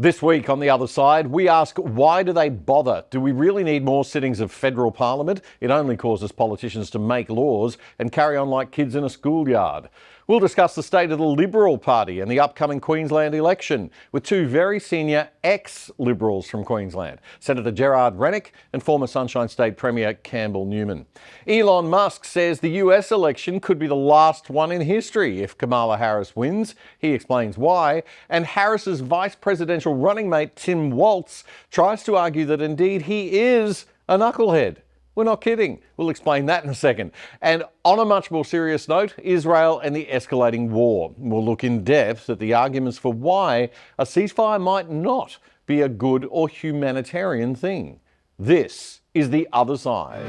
This week on The Other Side, we ask, why do they bother? Do we really need more sittings of federal parliament? It only causes politicians to make laws and carry on like kids in a schoolyard. We'll discuss the state of the Liberal Party and the upcoming Queensland election with two very senior ex-Liberals from Queensland, Senator Gerard Rennick and former Sunshine State Premier Campbell Newman. Elon Musk says the US election could be the last one in history if Kamala Harris wins. He explains why. And Harris's Vice Presidential running mate Tim Walz tries to argue that indeed he is a knucklehead. We're not kidding. We'll explain that in a second. And on a much more serious note, Israel and the escalating war. We'll look in depth at the arguments for why a ceasefire might not be a good or humanitarian thing. This is The Other Side.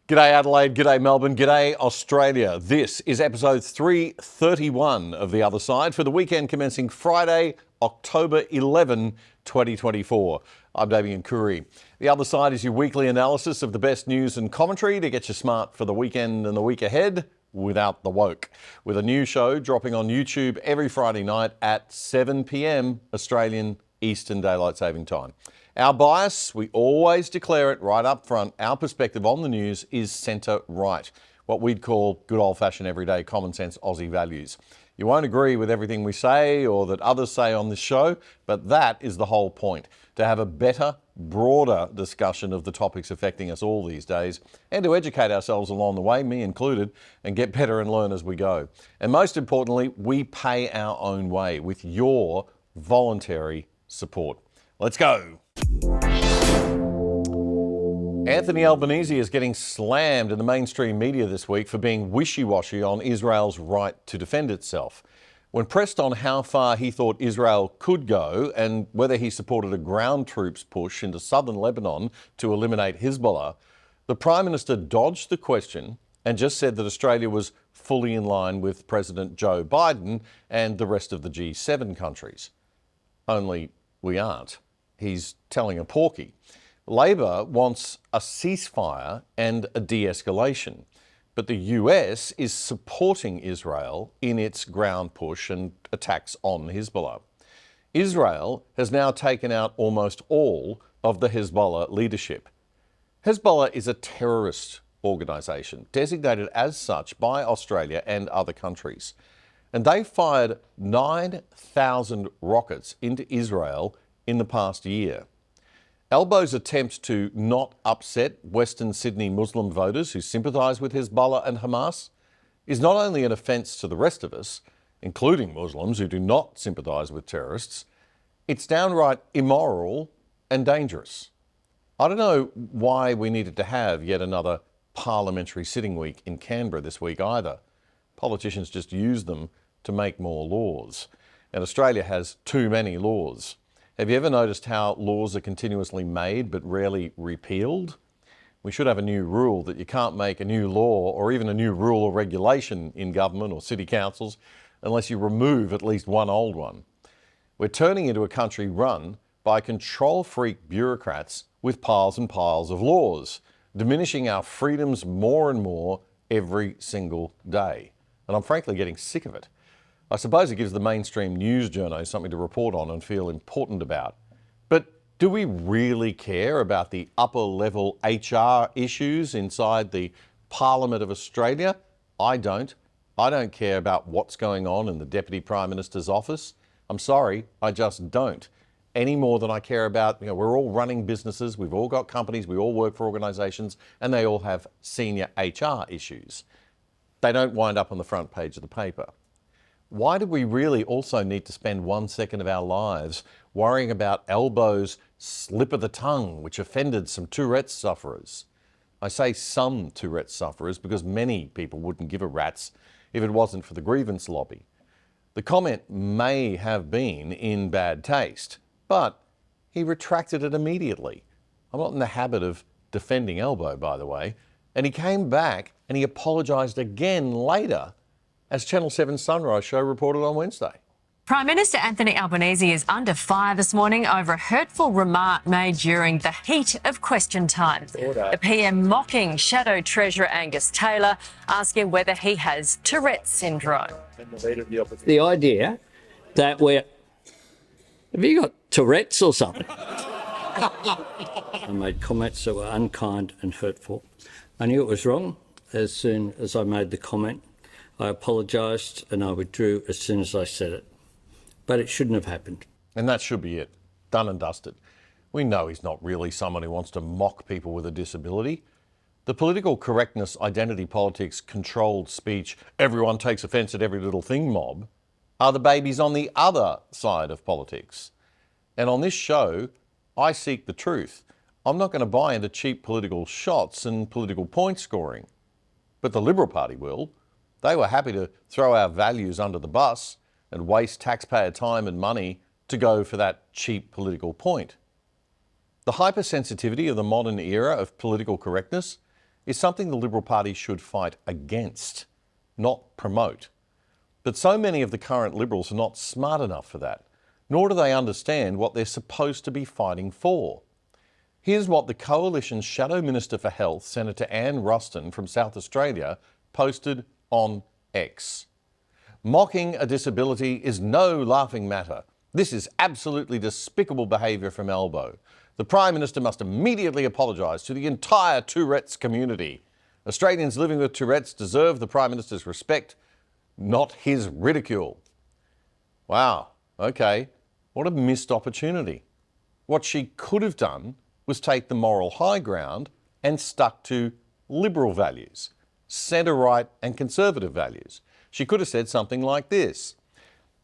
G'day Adelaide, g'day Melbourne, g'day Australia. This is episode 331 of The Other Side for the weekend commencing Friday, October 11, 2024. I'm Damien Curry. The Other Side is your weekly analysis of the best news and commentary to get you smart for the weekend and the week ahead without the woke. With a new show dropping on YouTube every Friday night at 7 p.m. Australian Eastern Daylight Saving Time. Our bias, we always declare it right up front, our perspective on the news is centre-right, what we'd call good old-fashioned everyday common sense Aussie values. You won't agree with everything we say or that others say on this show, but that is the whole point, to have a better, broader discussion of the topics affecting us all these days and to educate ourselves along the way, me included, and get better and learn as we go. And most importantly, we pay our own way with your voluntary support. Let's go. Anthony Albanese is getting slammed in the mainstream media this week for being wishy-washy on Israel's right to defend itself. When pressed on how far he thought Israel could go and whether he supported a ground troops push into southern Lebanon to eliminate Hezbollah, the Prime Minister dodged the question and just said that Australia was fully in line with President Joe Biden and the rest of the G7 countries. Only we aren't. He's telling a porky. Labor wants a ceasefire and a de-escalation, but the US is supporting Israel in its ground push and attacks on Hezbollah. Israel has now taken out almost all of the Hezbollah leadership. Hezbollah is a terrorist organisation, designated as such by Australia and other countries. And they fired 9,000 rockets into Israel in the past year. Albo's attempt to not upset Western Sydney Muslim voters who sympathise with Hezbollah and Hamas is not only an offence to the rest of us, including Muslims who do not sympathise with terrorists, it's downright immoral and dangerous. I don't know why we needed to have yet another parliamentary sitting week in Canberra this week either. Politicians just use them to make more laws. And Australia has too many laws. Have you ever noticed how laws are continuously made but rarely repealed? We should have a new rule that you can't make a new law or even a new rule or regulation in government or city councils unless you remove at least one old one. We're turning into a country run by control freak bureaucrats with piles and piles of laws, diminishing our freedoms more and more every single day. And I'm frankly getting sick of it. I suppose it gives the mainstream news journos something to report on and feel important about. But do we really care about the upper level HR issues inside the Parliament of Australia? I don't. I don't care about what's going on in the Deputy Prime Minister's office. I'm sorry, I just don't. Any more than I care about, we're all running businesses, we've all got companies, we all work for organisations, and they all have senior HR issues. They don't wind up on the front page of the paper. Why do we really also need to spend 1 second of our lives worrying about Albo's slip of the tongue, which offended some Tourette's sufferers? I say some Tourette's sufferers because many people wouldn't give a rat's if it wasn't for the grievance lobby. The comment may have been in bad taste, but he retracted it immediately. I'm not in the habit of defending Albo, by the way, and he came back and he apologised again later, as Channel 7's Sunrise show reported on Wednesday. Prime Minister Anthony Albanese is under fire this morning over a hurtful remark made during the heat of question time. The PM mocking Shadow Treasurer Angus Taylor, asking whether he has Tourette's syndrome. The idea that have you got Tourette's or something? I made comments that were unkind and hurtful. I knew it was wrong as soon as I made the comment. I apologised and I withdrew as soon as I said it. But it shouldn't have happened. And that should be it. Done and dusted. We know he's not really someone who wants to mock people with a disability. The political correctness, identity politics, controlled speech, everyone takes offence at every little thing mob are the babies on the other side of politics. And on this show, I seek the truth. I'm not going to buy into cheap political shots and political point scoring. But the Liberal Party will. They were happy to throw our values under the bus and waste taxpayer time and money to go for that cheap political point. The hypersensitivity of the modern era of political correctness is something the Liberal Party should fight against, not promote. But so many of the current Liberals are not smart enough for that, nor do they understand what they're supposed to be fighting for. Here's what the Coalition's Shadow Minister for Health, Senator Anne Ruston from South Australia, posted on X. Mocking a disability is no laughing matter. This is absolutely despicable behaviour from Albo. The Prime Minister must immediately apologise to the entire Tourette's community. Australians living with Tourette's deserve the Prime Minister's respect, not his ridicule. Wow, okay, what a missed opportunity. What she could have done was take the moral high ground and stuck to Liberal values, centre-right and Conservative values. She could have said something like this: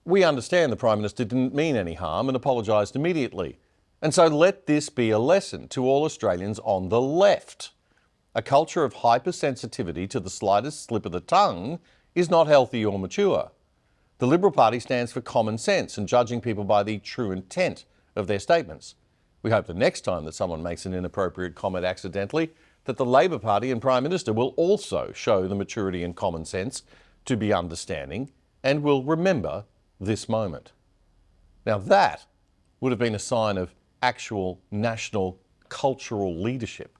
we understand the Prime Minister didn't mean any harm and apologised immediately. And so let this be a lesson to all Australians on the left. A culture of hypersensitivity to the slightest slip of the tongue is not healthy or mature. The Liberal Party stands for common sense and judging people by the true intent of their statements. We hope the next time that someone makes an inappropriate comment accidentally, that the Labor Party and Prime Minister will also show the maturity and common sense to be understanding and will remember this moment. Now that would have been a sign of actual national cultural leadership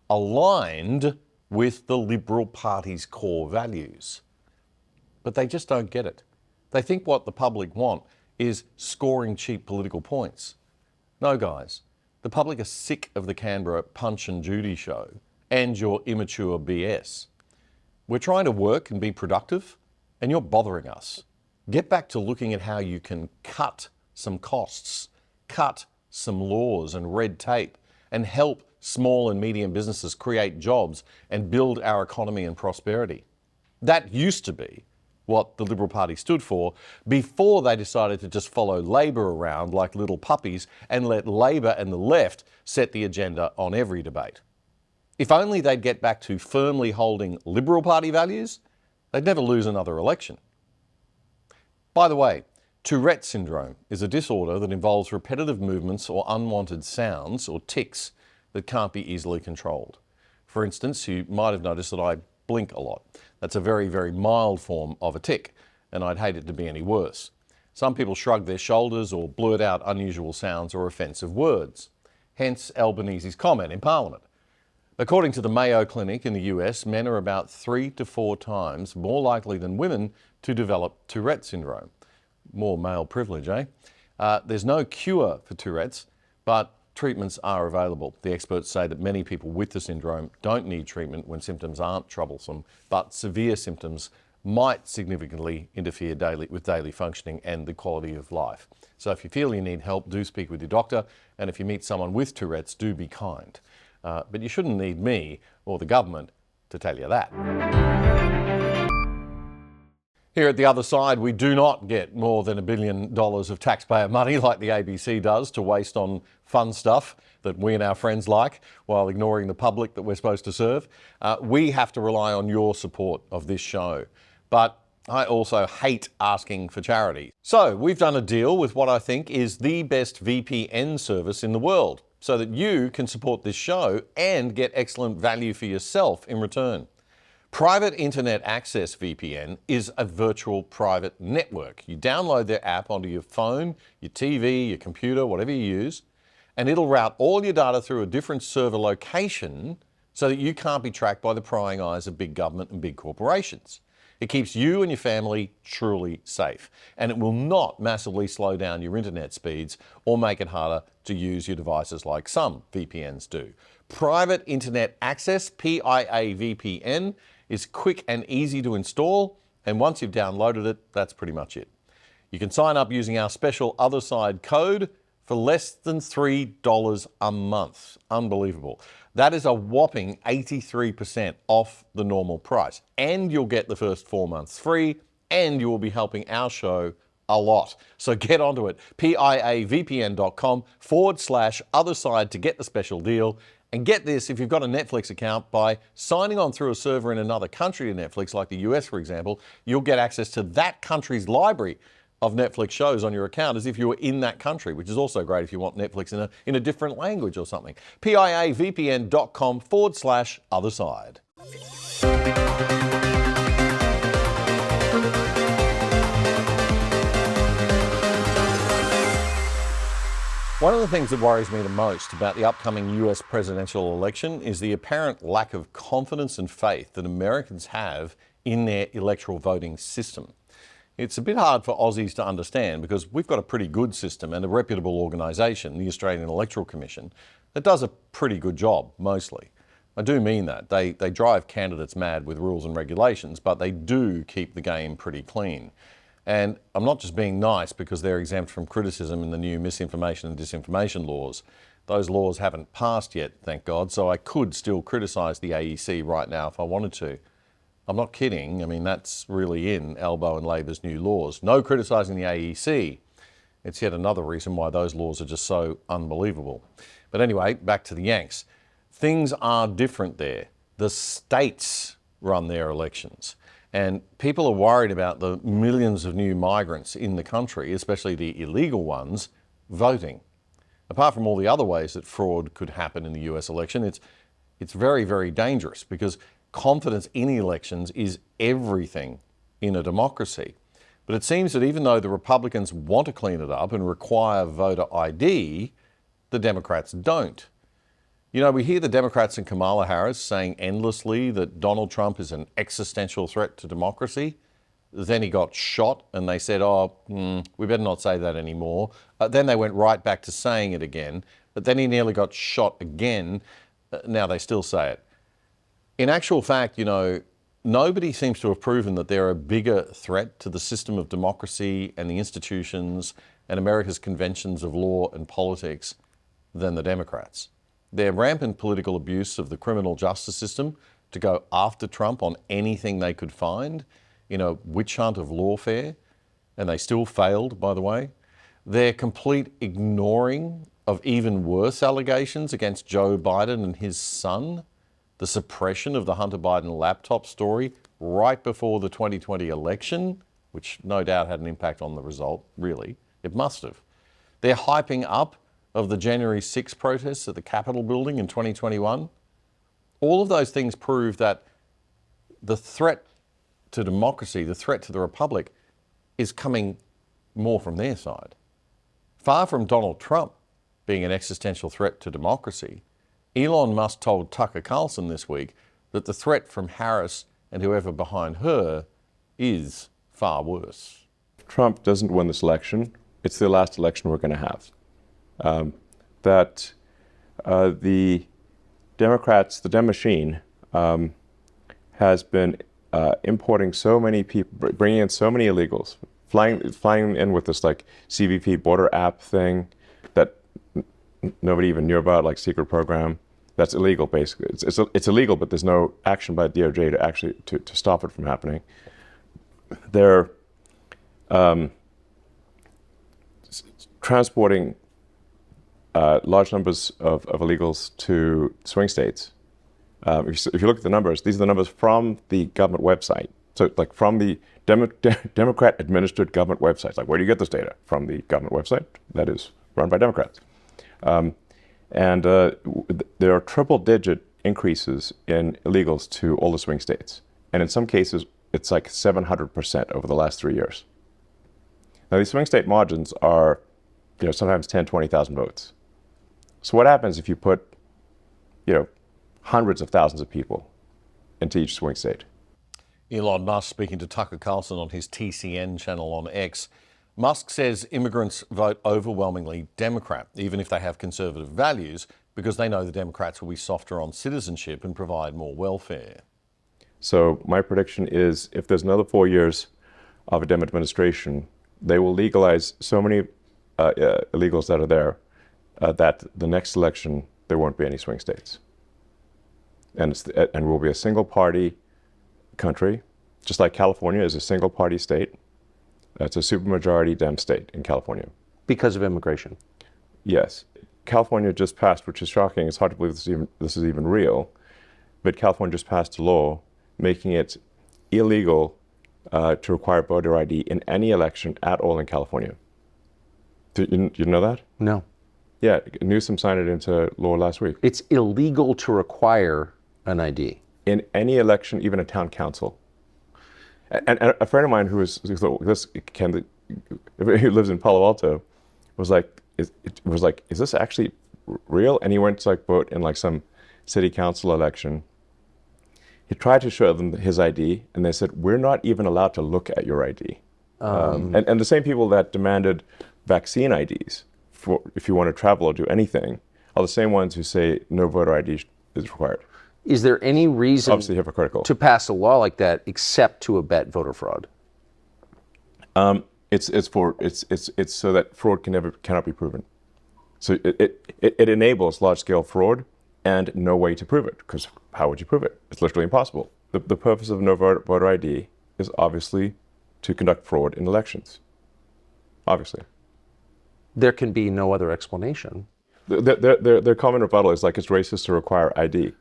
aligned with the Liberal Party's core values. But they just don't get it. They think what the public want is scoring cheap political points. No, guys, the public are sick of the Canberra Punch and Judy show and your immature BS. We're trying to work and be productive, and you're bothering us. Get back to looking at how you can cut some costs, cut some laws and red tape, and help small and medium businesses create jobs and build our economy and prosperity. That used to be what the Liberal Party stood for before they decided to just follow Labor around like little puppies and let Labor and the left set the agenda on every debate. If only they'd get back to firmly holding Liberal Party values, they'd never lose another election. By the way, Tourette's syndrome is a disorder that involves repetitive movements or unwanted sounds or tics that can't be easily controlled. For instance, you might have noticed that I blink a lot. That's a very, very mild form of a tic, and I'd hate it to be any worse. Some people shrug their shoulders or blurt out unusual sounds or offensive words. Hence Albanese's comment in Parliament. According to the Mayo Clinic in the US, men are about 3 to 4 times more likely than women to develop Tourette's syndrome. More male privilege, eh? There's no cure for Tourette's, but treatments are available. The experts say that many people with the syndrome don't need treatment when symptoms aren't troublesome, but severe symptoms might significantly interfere with daily functioning and the quality of life. So if you feel you need help, do speak with your doctor, and if you meet someone with Tourette's, do be kind. But you shouldn't need me or the government to tell you that. Here at the other side, we do not get more than $1 billion of taxpayer money like the ABC does to waste on fun stuff that we and our friends like while ignoring the public that we're supposed to serve. We have to rely on your support of this show. But I also hate asking for charity. So we've done a deal with what I think is the best VPN service in the world so that you can support this show and get excellent value for yourself in return. Private Internet Access VPN is a virtual private network. You download their app onto your phone, your TV, your computer, whatever you use, and it'll route all your data through a different server location so that you can't be tracked by the prying eyes of big government and big corporations. It keeps you and your family truly safe, and it will not massively slow down your internet speeds or make it harder to use your devices like some VPNs do. Private Internet Access, PIA VPN, is quick and easy to install, and once you've downloaded it, that's pretty much it. You can sign up using our special Other Side code for less than $3 a month. Unbelievable. That is a whopping 83% off the normal price. And you'll get the first 4 months free, and you will be helping our show a lot. So get onto it. piavpn.com/otherside to get the special deal. And get this, if you've got a Netflix account, by signing on through a server in another country to Netflix, like the US, for example, you'll get access to that country's library of Netflix shows on your account as if you were in that country, which is also great if you want Netflix in a different language or something. piavpn.com/otherside. One of the things that worries me the most about the upcoming US presidential election is the apparent lack of confidence and faith that Americans have in their electoral voting system. It's a bit hard for Aussies to understand because we've got a pretty good system and a reputable organisation, the Australian Electoral Commission, that does a pretty good job, mostly. I do mean that. They drive candidates mad with rules and regulations, but they do keep the game pretty clean. And I'm not just being nice because they're exempt from criticism in the new misinformation and disinformation laws. Those laws haven't passed yet, thank God, so I could still criticise the AEC right now if I wanted to. I'm not kidding. I mean, that's really in Albo and Labor's new laws. No criticising the AEC. It's yet another reason why those laws are just so unbelievable. But anyway, back to the Yanks. Things are different there. The states run their elections. And people are worried about the millions of new migrants in the country, especially the illegal ones, voting. Apart from all the other ways that fraud could happen in the US election, it's very, very dangerous because confidence in elections is everything in a democracy. But it seems that even though the Republicans want to clean it up and require voter ID, the Democrats don't. You know, we hear the Democrats and Kamala Harris saying endlessly that Donald Trump is an existential threat to democracy. Then he got shot and they said, we better not say that anymore. Then they went right back to saying it again. But then he nearly got shot again. Now they still say it. In actual fact, you know, nobody seems to have proven that they're a bigger threat to the system of democracy and the institutions and America's conventions of law and politics than the Democrats. Their rampant political abuse of the criminal justice system to go after Trump on anything they could find in a witch hunt of lawfare, and they still failed, by the way. Their complete ignoring of even worse allegations against Joe Biden and his son, the suppression of the Hunter Biden laptop story right before the 2020 election, which no doubt had an impact on the result, really. It must have. Their hyping up of the January 6 protests at the Capitol building in 2021. All of those things prove that the threat to democracy, the threat to the republic, is coming more from their side. Far from Donald Trump being an existential threat to democracy, Elon Musk told Tucker Carlson this week that the threat from Harris and whoever behind her is far worse. If Trump doesn't win this election, it's the last election we're going to have. The Democrats, the Dem machine, has been importing so many people, bringing in so many illegals, flying in with this like CBP border app thing that nobody even knew about, like secret program. That's illegal, basically. It's illegal, but there's no action by DOJ to actually to stop it from happening. They're transporting large numbers of illegals to swing states. If you look at the numbers, these are the numbers from the government website. So like from the Democrat-administered government websites. Like where do you get this data? From the government website that is run by Democrats. There are triple-digit increases in illegals to all the swing states. And in some cases, it's like 700% over the last 3 years. Now, these swing state margins are, sometimes 10, 20,000 votes. So what happens if you put, hundreds of thousands of people into each swing state? Elon Musk speaking to Tucker Carlson on his TCN channel on X. Musk says immigrants vote overwhelmingly Democrat, even if they have conservative values, because they know the Democrats will be softer on citizenship and provide more welfare. So my prediction is if there's another 4 years of a Dem administration, they will legalize so many illegals that are there that the next election there won't be any swing states. And we'll be a single party country, just like California is a single party state. It's a supermajority Dem state in California. Because of immigration? Yes. California just passed, which is shocking. It's hard to believe this is even real. But California just passed a law making it illegal to require voter ID in any election at all in California. Did you know that? No. Yeah, Newsom signed it into law last week. It's illegal to require an ID. In any election, even a town council. And a friend of mine who lives in Palo Alto was like, is this actually real? And he went to vote in some city council election. He tried to show them his ID, and they said, we're not even allowed to look at your ID. And the same people that demanded vaccine IDs for if you want to travel or do anything are the same ones who say no voter ID is required. Is there any reason Obviously hypocritical. to pass a law like that except to abet voter fraud? It's so that fraud cannot be proven. So it enables large-scale fraud and no way to prove it, because how would you prove it? It's literally impossible. The purpose of no voter ID is obviously to conduct fraud in elections. Obviously. There can be no other explanation. Their common rebuttal is it's racist to require ID.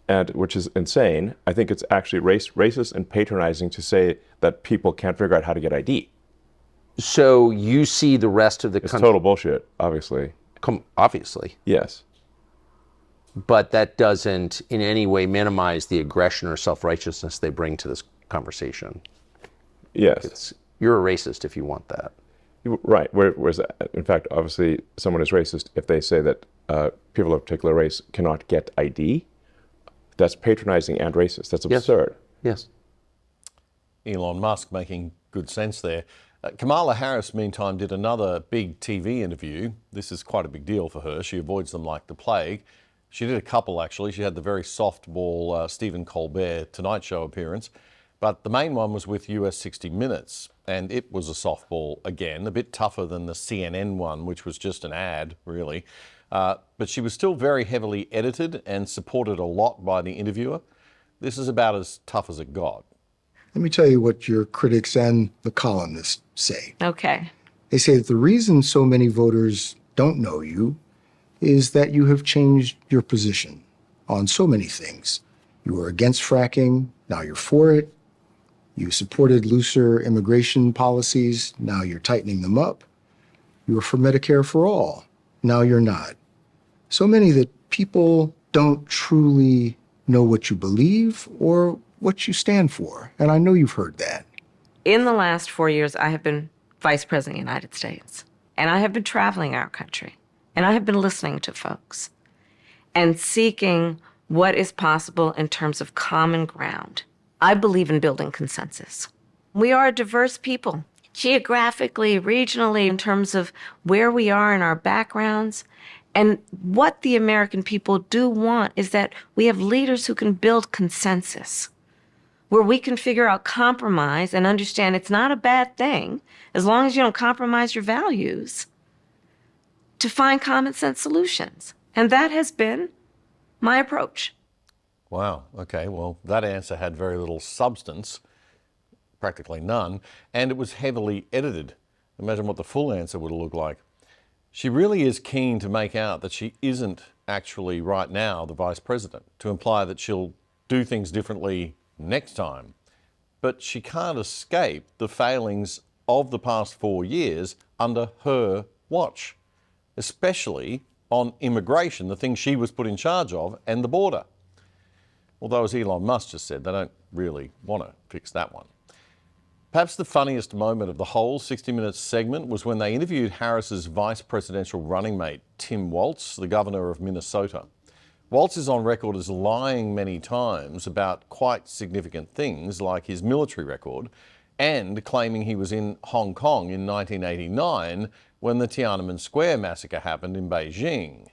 And which is insane. I think it's actually racist and patronizing to say that people can't figure out how to get ID. So you see the rest of the It's country... total bullshit, obviously. Obviously. Yes. But that doesn't in any way minimize the aggression or self-righteousness they bring to this conversation. Yes. You're a racist if you want that. Right. Whereas, in fact, obviously, someone is racist if they say that people of a particular race cannot get ID. That's patronizing and racist. That's absurd. Yes. Elon Musk making good sense there. Kamala Harris, meantime, did another big TV interview. This is quite a big deal for her. She avoids them like the plague. She did a couple, actually. She had the very softball Stephen Colbert Tonight Show appearance. But the main one was with US 60 Minutes, and it was a softball again, a bit tougher than the CNN one, which was just an ad, really. But she was still very heavily edited and supported a lot by the interviewer. This is about as tough as it got. Let me tell you what your critics and the columnists say. Okay. They say that the reason so many voters don't know you is that you have changed your position on so many things. You were against fracking, now you're for it. You supported looser immigration policies, now you're tightening them up. You were for Medicare for all, now you're not. So many that people don't truly know what you believe or what you stand for. And I know you've heard that. In the last 4 years, I have been Vice President of the United States. And I have been traveling our country. And I have been listening to folks and seeking what is possible in terms of common ground. I believe in building consensus. We are a diverse people, geographically, regionally, in terms of where we are in our backgrounds. And what the American people do want is that we have leaders who can build consensus, where we can figure out compromise and understand it's not a bad thing, as long as you don't compromise your values, to find common sense solutions. And that has been my approach. Wow, okay, well, that answer had very little substance, practically none, and it was heavily edited. Imagine what the full answer would look like. She really is keen to make out that she isn't actually right now the vice president, to imply that she'll do things differently next time. But she can't escape the failings of the past 4 years under her watch, especially on immigration, the thing she was put in charge of, and the border. Although, as Elon Musk just said, they don't really want to fix that one. Perhaps the funniest moment of the whole 60 Minutes segment was when they interviewed Harris's vice presidential running mate, Tim Walz, the governor of Minnesota. Walz is on record as lying many times about quite significant things like his military record and claiming he was in Hong Kong in 1989 when the Tiananmen Square massacre happened in Beijing.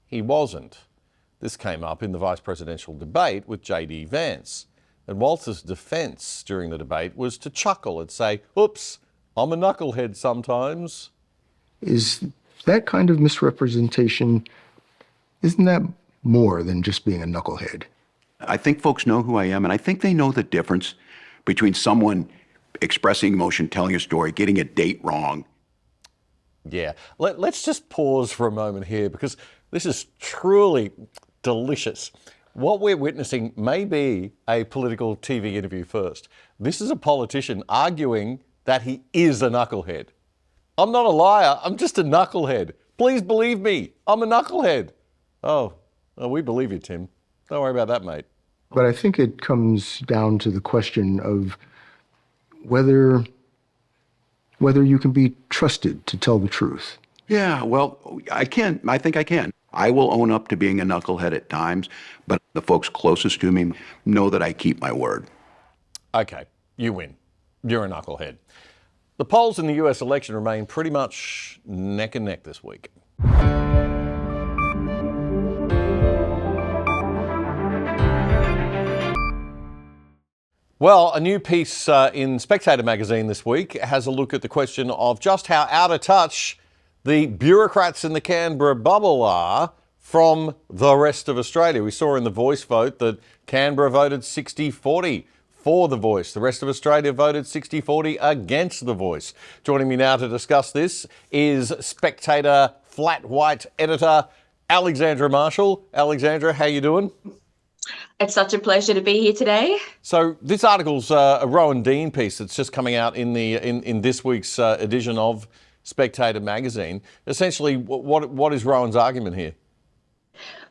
He wasn't. This came up in the vice presidential debate with J.D. Vance. And Walz's defence during the debate was to chuckle and say, "Oops, I'm a knucklehead sometimes." Is that kind of misrepresentation, isn't that more than just being a knucklehead? I think folks know who I am, and I think they know the difference between someone expressing emotion, telling a story, getting a date wrong. Yeah, let's just pause for a moment here because this is truly delicious. What we're witnessing may be a political TV interview first. This is a politician arguing that he is a knucklehead. I'm not a liar, I'm just a knucklehead. Please believe me, I'm a knucklehead. Oh, we believe you, Tim. Don't worry about that, mate. But I think it comes down to the question of whether you can be trusted to tell the truth. Yeah, well, I can. I think I can. I will own up to being a knucklehead at times, but the folks closest to me know that I keep my word. Okay, you win. You're a knucklehead. The polls in the US election remain pretty much neck and neck this week. Well, a new piece in Spectator magazine this week has a look at the question of just how out of touch the bureaucrats in the Canberra bubble are from the rest of Australia. We saw in the Voice vote that Canberra voted 60-40 for the Voice. The rest of Australia voted 60-40 against the Voice. Joining me now to discuss this is Spectator flat white editor Alexandra Marshall. Alexandra, how you doing? It's such a pleasure to be here today. So this article's a Rowan Dean piece that's just coming out in this week's edition of Spectator magazine. Essentially, what is Rowan's argument here?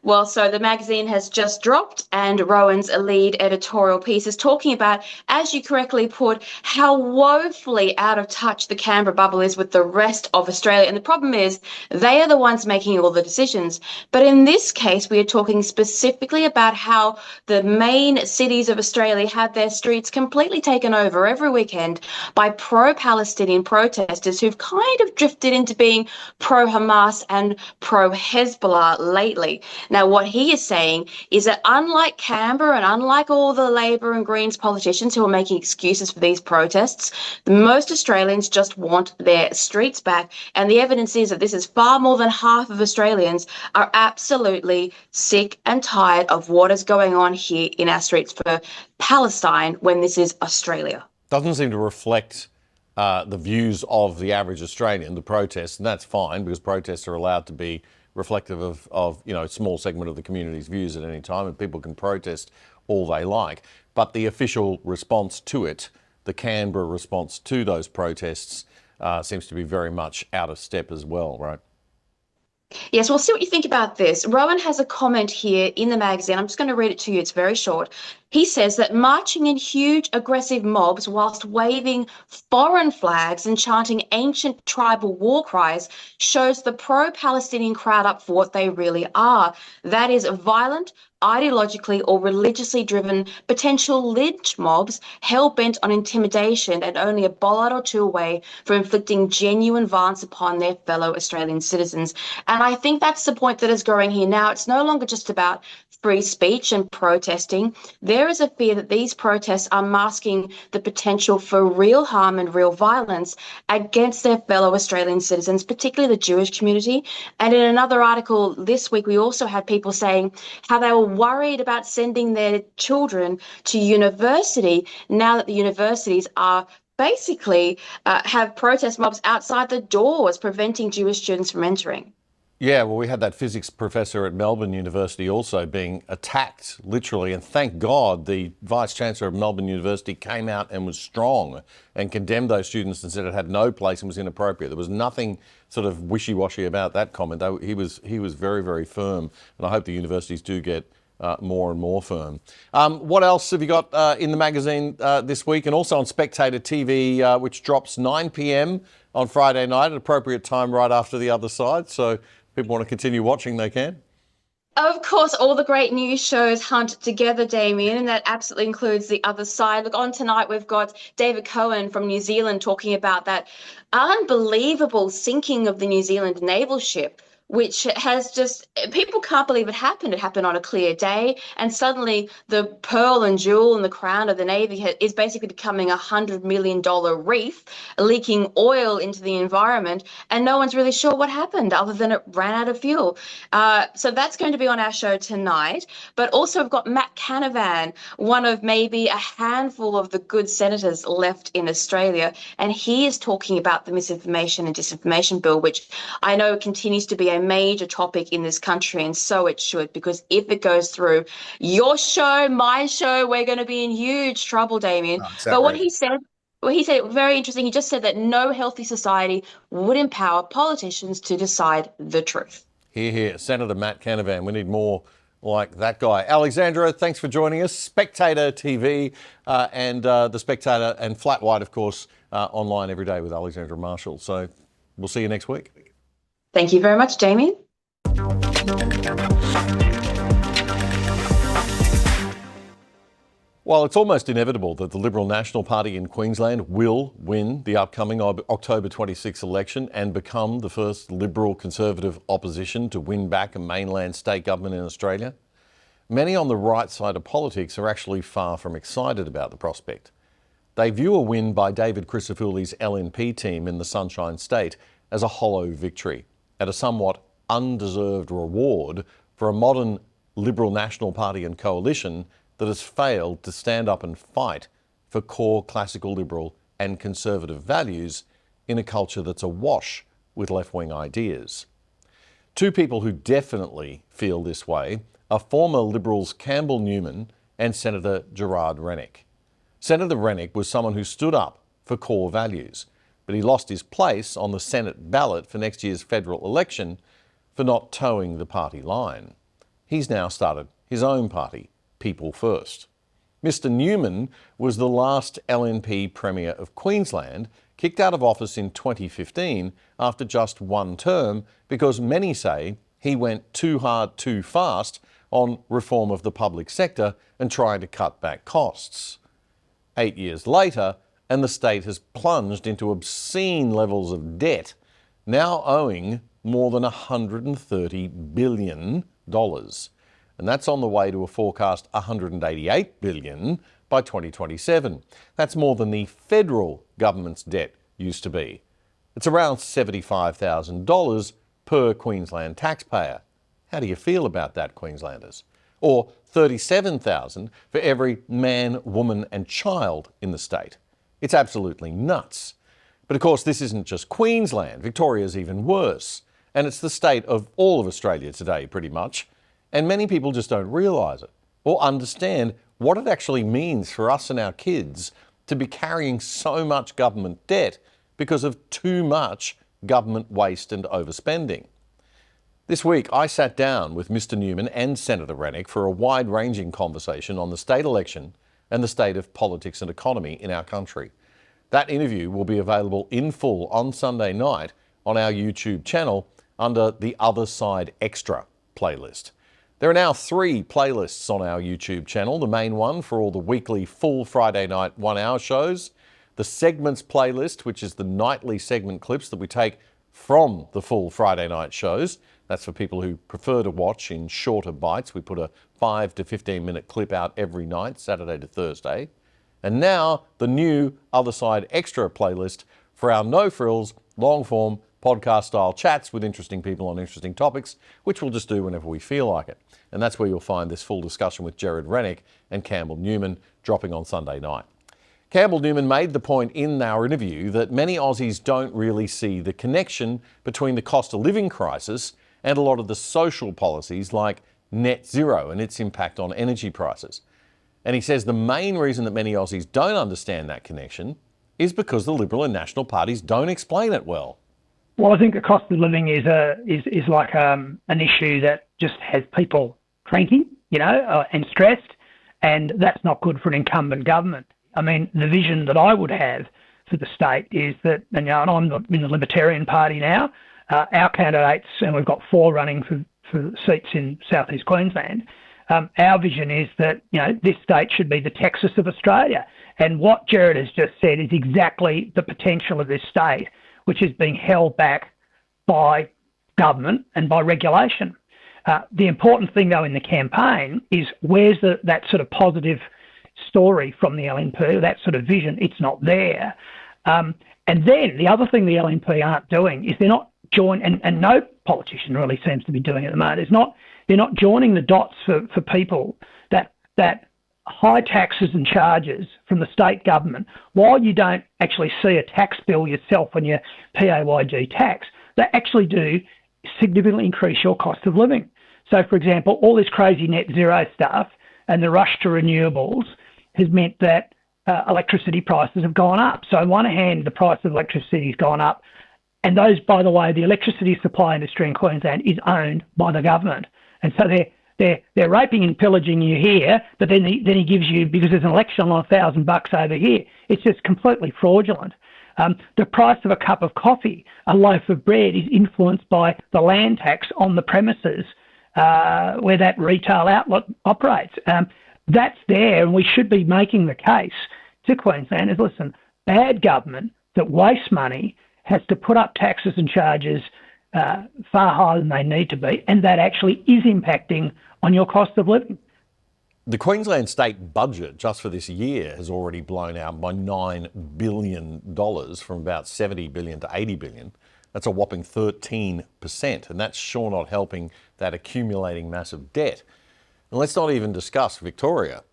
Well, so the magazine has just dropped, and Rowan's lead editorial piece is talking about, as you correctly put, how woefully out of touch the Canberra bubble is with the rest of Australia. And the problem is they are the ones making all the decisions. But in this case, we are talking specifically about how the main cities of Australia had their streets completely taken over every weekend by pro-Palestinian protesters who've kind of drifted into being pro-Hamas and pro-Hezbollah lately. Now, what he is saying is that unlike Canberra and unlike all the Labor and Greens politicians who are making excuses for these protests, most Australians just want their streets back. And the evidence is that this is far more than half of Australians are absolutely sick and tired of what is going on here in our streets for Palestine when this is Australia. Doesn't seem to reflect the views of the average Australian, the protests, and that's fine because protests are allowed to be reflective of a small segment of the community's views at any time, and people can protest all they like. But the official response to it, the Canberra response to those protests, seems to be very much out of step as well, right? Yes, we'll see what you think about this. Rowan has a comment here in the magazine. I'm just going to read it to you. It's very short. He says that marching in huge aggressive mobs whilst waving foreign flags and chanting ancient tribal war cries shows the pro-Palestinian crowd up for what they really are. That is violent, ideologically or religiously driven potential lynch mobs hell-bent on intimidation and only a bollard or two away from inflicting genuine violence upon their fellow Australian citizens. And I think that's the point that is growing here now. It's no longer just about free speech and protesting. There is a fear that these protests are masking the potential for real harm and real violence against their fellow Australian citizens, particularly the Jewish community. And in another article this week, we also had people saying how they were worried about sending their children to university now that the universities are basically have protest mobs outside the doors preventing Jewish students from entering. Yeah, well, we had that physics professor at Melbourne University also being attacked, literally, and thank God the Vice-Chancellor of Melbourne University came out and was strong and condemned those students and said it had no place and was inappropriate. There was nothing sort of wishy-washy about that comment. He was very, very firm, and I hope the universities do get more and more firm. What else have you got in the magazine this week, and also on Spectator TV, which drops 9 p.m. on Friday night, at appropriate time right after The Other Side. So if people want to continue watching, they can. Of course, all the great news shows hunt together, Damien, and that absolutely includes The Other Side. Look, on tonight, we've got David Cohen from New Zealand talking about that unbelievable sinking of the New Zealand naval ship, which has just, people can't believe it happened. It happened on a clear day, and suddenly the pearl and jewel and the crown of the Navy is basically becoming $100 million reef, leaking oil into the environment, and no one's really sure what happened other than it ran out of fuel. So that's going to be on our show tonight. But also we've got Matt Canavan, one of maybe a handful of the good senators left in Australia, and he is talking about the misinformation and disinformation bill, which I know continues to be a major topic in this country, and so it should, because if it goes through your show, my show, we're going to be in huge trouble, Damien. But what he said very interesting. He just said that no healthy society would empower politicians to decide the truth. Hear, hear. Senator Matt Canavan. We need more like that guy. Alexandra, thanks for joining us. Spectator TV and The Spectator, and Flat White, of course, online every day with Alexandra Marshall. So we'll see you next week. Thank you very much, Damien. While it's almost inevitable that the Liberal National Party in Queensland will win the upcoming October 26 election and become the first Liberal Conservative opposition to win back a mainland state government in Australia, many on the right side of politics are actually far from excited about the prospect. They view a win by David Crisafulli's LNP team in the Sunshine State as a hollow victory, at a somewhat undeserved reward for a modern Liberal National Party and coalition that has failed to stand up and fight for core classical Liberal and conservative values in a culture that's awash with left-wing ideas. Two people who definitely feel this way are former Liberals Campbell Newman and Senator Gerard Rennick. Senator Rennick was someone who stood up for core values, but he lost his place on the Senate ballot for next year's federal election for not towing the party line. He's now started his own party, People First. Mr Newman was the last LNP Premier of Queensland, kicked out of office in 2015 after just one term because many say he went too hard too fast on reform of the public sector and trying to cut back costs. 8 years later, and the state has plunged into obscene levels of debt, now owing more than $130 billion. And that's on the way to a forecast $188 billion by 2027. That's more than the federal government's debt used to be. It's around $75,000 per Queensland taxpayer. How do you feel about that, Queenslanders? Or $37,000 for every man, woman and child in the state. It's absolutely nuts. But of course, this isn't just Queensland. Victoria's even worse. And it's the state of all of Australia today, pretty much. And many people just don't realise it or understand what it actually means for us and our kids to be carrying so much government debt because of too much government waste and overspending. This week, I sat down with Mr Newman and Senator Rennick for a wide-ranging conversation on the state election and the state of politics and economy in our country. That interview will be available in full on Sunday night on our YouTube channel under the Other Side Extra playlist. There are now 3 playlists on our YouTube channel. The main one for all the weekly full Friday night 1-hour shows. The segments playlist, which is the nightly segment clips that we take from the full Friday night shows. That's for people who prefer to watch in shorter bites. We put a 5 to 15 minute clip out every night, Saturday to Thursday. And now the new Other Side Extra playlist for our no-frills, long-form, podcast-style chats with interesting people on interesting topics, which we'll just do whenever we feel like it. And that's where you'll find this full discussion with Gerard Rennick and Campbell Newman dropping on Sunday night. Campbell Newman made the point in our interview that many Aussies don't really see the connection between the cost of living crisis and a lot of the social policies like net zero and its impact on energy prices. And he says the main reason that many Aussies don't understand that connection is because the Liberal and National parties don't explain it well. Well, I think the cost of living is like an issue that just has people cranky. and stressed, and that's not good for an incumbent government. I mean, the vision that I would have for the state is that, and I'm in the Libertarian Party now, our candidates, and we've got 4 running for seats in southeast Queensland, our vision is that, this state should be the Texas of Australia. And what Jared has just said is exactly the potential of this state, which is being held back by government and by regulation. The important thing, though, in the campaign is where's that sort of positive story from the LNP, that sort of vision. It's not there. And then the other thing the LNP aren't doing is they're not joining, and no politician really seems to be doing it at the moment, they're not joining the dots for people that high taxes and charges from the state government, while you don't actually see a tax bill yourself on your PAYG tax, they actually do significantly increase your cost of living. So, for example, all this crazy net zero stuff and the rush to renewables has meant that electricity prices have gone up. So on one hand, the price of electricity has gone up. And those, by the way, the electricity supply industry in Queensland is owned by the government. And so they're raping and pillaging you here, but then he gives you, because there's an election on $1,000 over here. It's just completely fraudulent. The price of a cup of coffee, a loaf of bread, is influenced by the land tax on the premises where that retail outlet operates. That's there, and we should be making the case to Queenslanders, listen, bad government that wastes money has to put up taxes and charges far higher than they need to be, and that actually is impacting on your cost of living. The Queensland state budget just for this year has already blown out by $9 billion from about 70 billion to 80 billion. That's a whopping 13%, and that's sure not helping that accumulating massive debt. And let's not even discuss Victoria.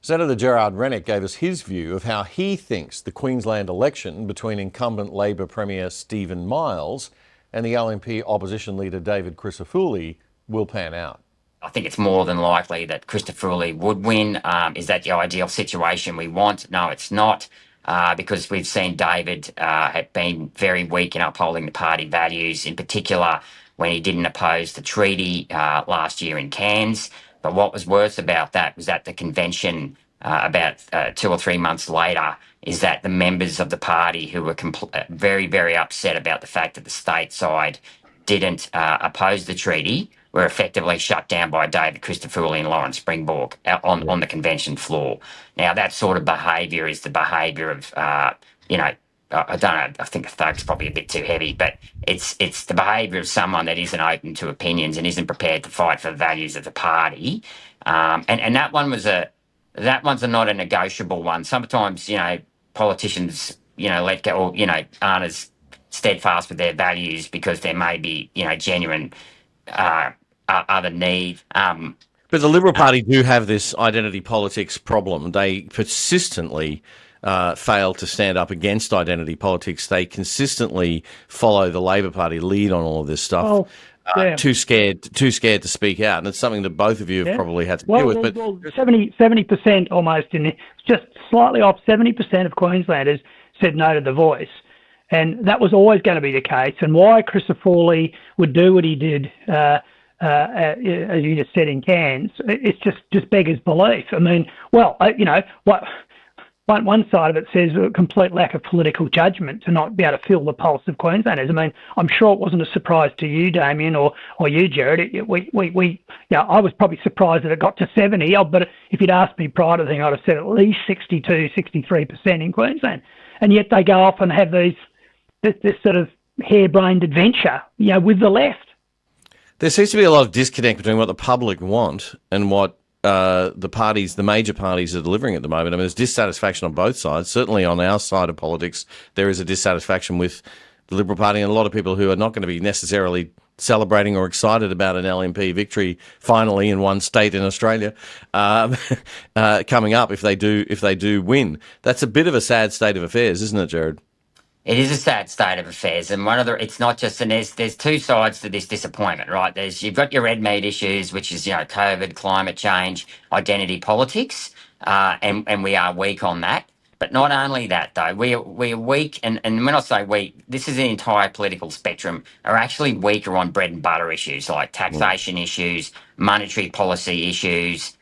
Senator Gerard Rennick gave us his view of how he thinks the Queensland election between incumbent Labor Premier Stephen Miles and the LNP opposition leader David Crisafulli will pan out. I think it's more than likely that Crisafulli would win. Is that the ideal situation we want? No, it's not, because we've seen David have been very weak in upholding the party values, in particular when he didn't oppose the treaty last year in Cairns. But what was worse about that was that the convention about 2 or 3 months later is that the members of the party who were very, very upset about the fact that the state side didn't oppose the treaty were effectively shut down by David Crisafulli and Lawrence Springborg on the convention floor. Now, that sort of behaviour is the behaviour of, I don't know, I think a thug's probably a bit too heavy, but it's the behaviour of someone that isn't open to opinions and isn't prepared to fight for the values of the party. And that one's not a negotiable one. Sometimes, politicians, let go, or, aren't as steadfast with their values because there may be, genuine other need. But the Liberal Party do have this identity politics problem. They persistently fail to stand up against identity politics. They consistently follow the Labor Party lead on all of this stuff. Too scared to speak out, and it's something that both of you have probably had to deal with. But 70% almost, just slightly off 70% of Queenslanders said no to the voice, and that was always going to be the case. And why Crisafulli would do what he did, as you just said in Cairns, it's just beggars belief. I mean, well, what. One side of it says a complete lack of political judgment to not be able to feel the pulse of Queenslanders. I mean, I'm sure it wasn't a surprise to you, Damien, or you, Jared. I was probably surprised that it got to 70, but if you'd asked me prior to the thing, I'd have said at least 62, 63% in Queensland. And yet they go off and have this sort of harebrained adventure, with the left. There seems to be a lot of disconnect between what the public want and what the major parties are delivering at the moment. I mean, there's dissatisfaction on both sides. Certainly on our side of politics, there is a dissatisfaction with the Liberal Party and a lot of people who are not going to be necessarily celebrating or excited about an LNP victory finally in one state in Australia coming up if they do win. That's a bit of a sad state of affairs, isn't it, Jared? It is a sad state of affairs, and it's not just, and there's two sides to this disappointment, right? You've got your red meat issues, which is, COVID, climate change, identity politics, and we are weak on that. But not only that, though, we're weak, and when I say weak, this is the entire political spectrum, are actually weaker on bread and butter issues like taxation issues, monetary policy issues,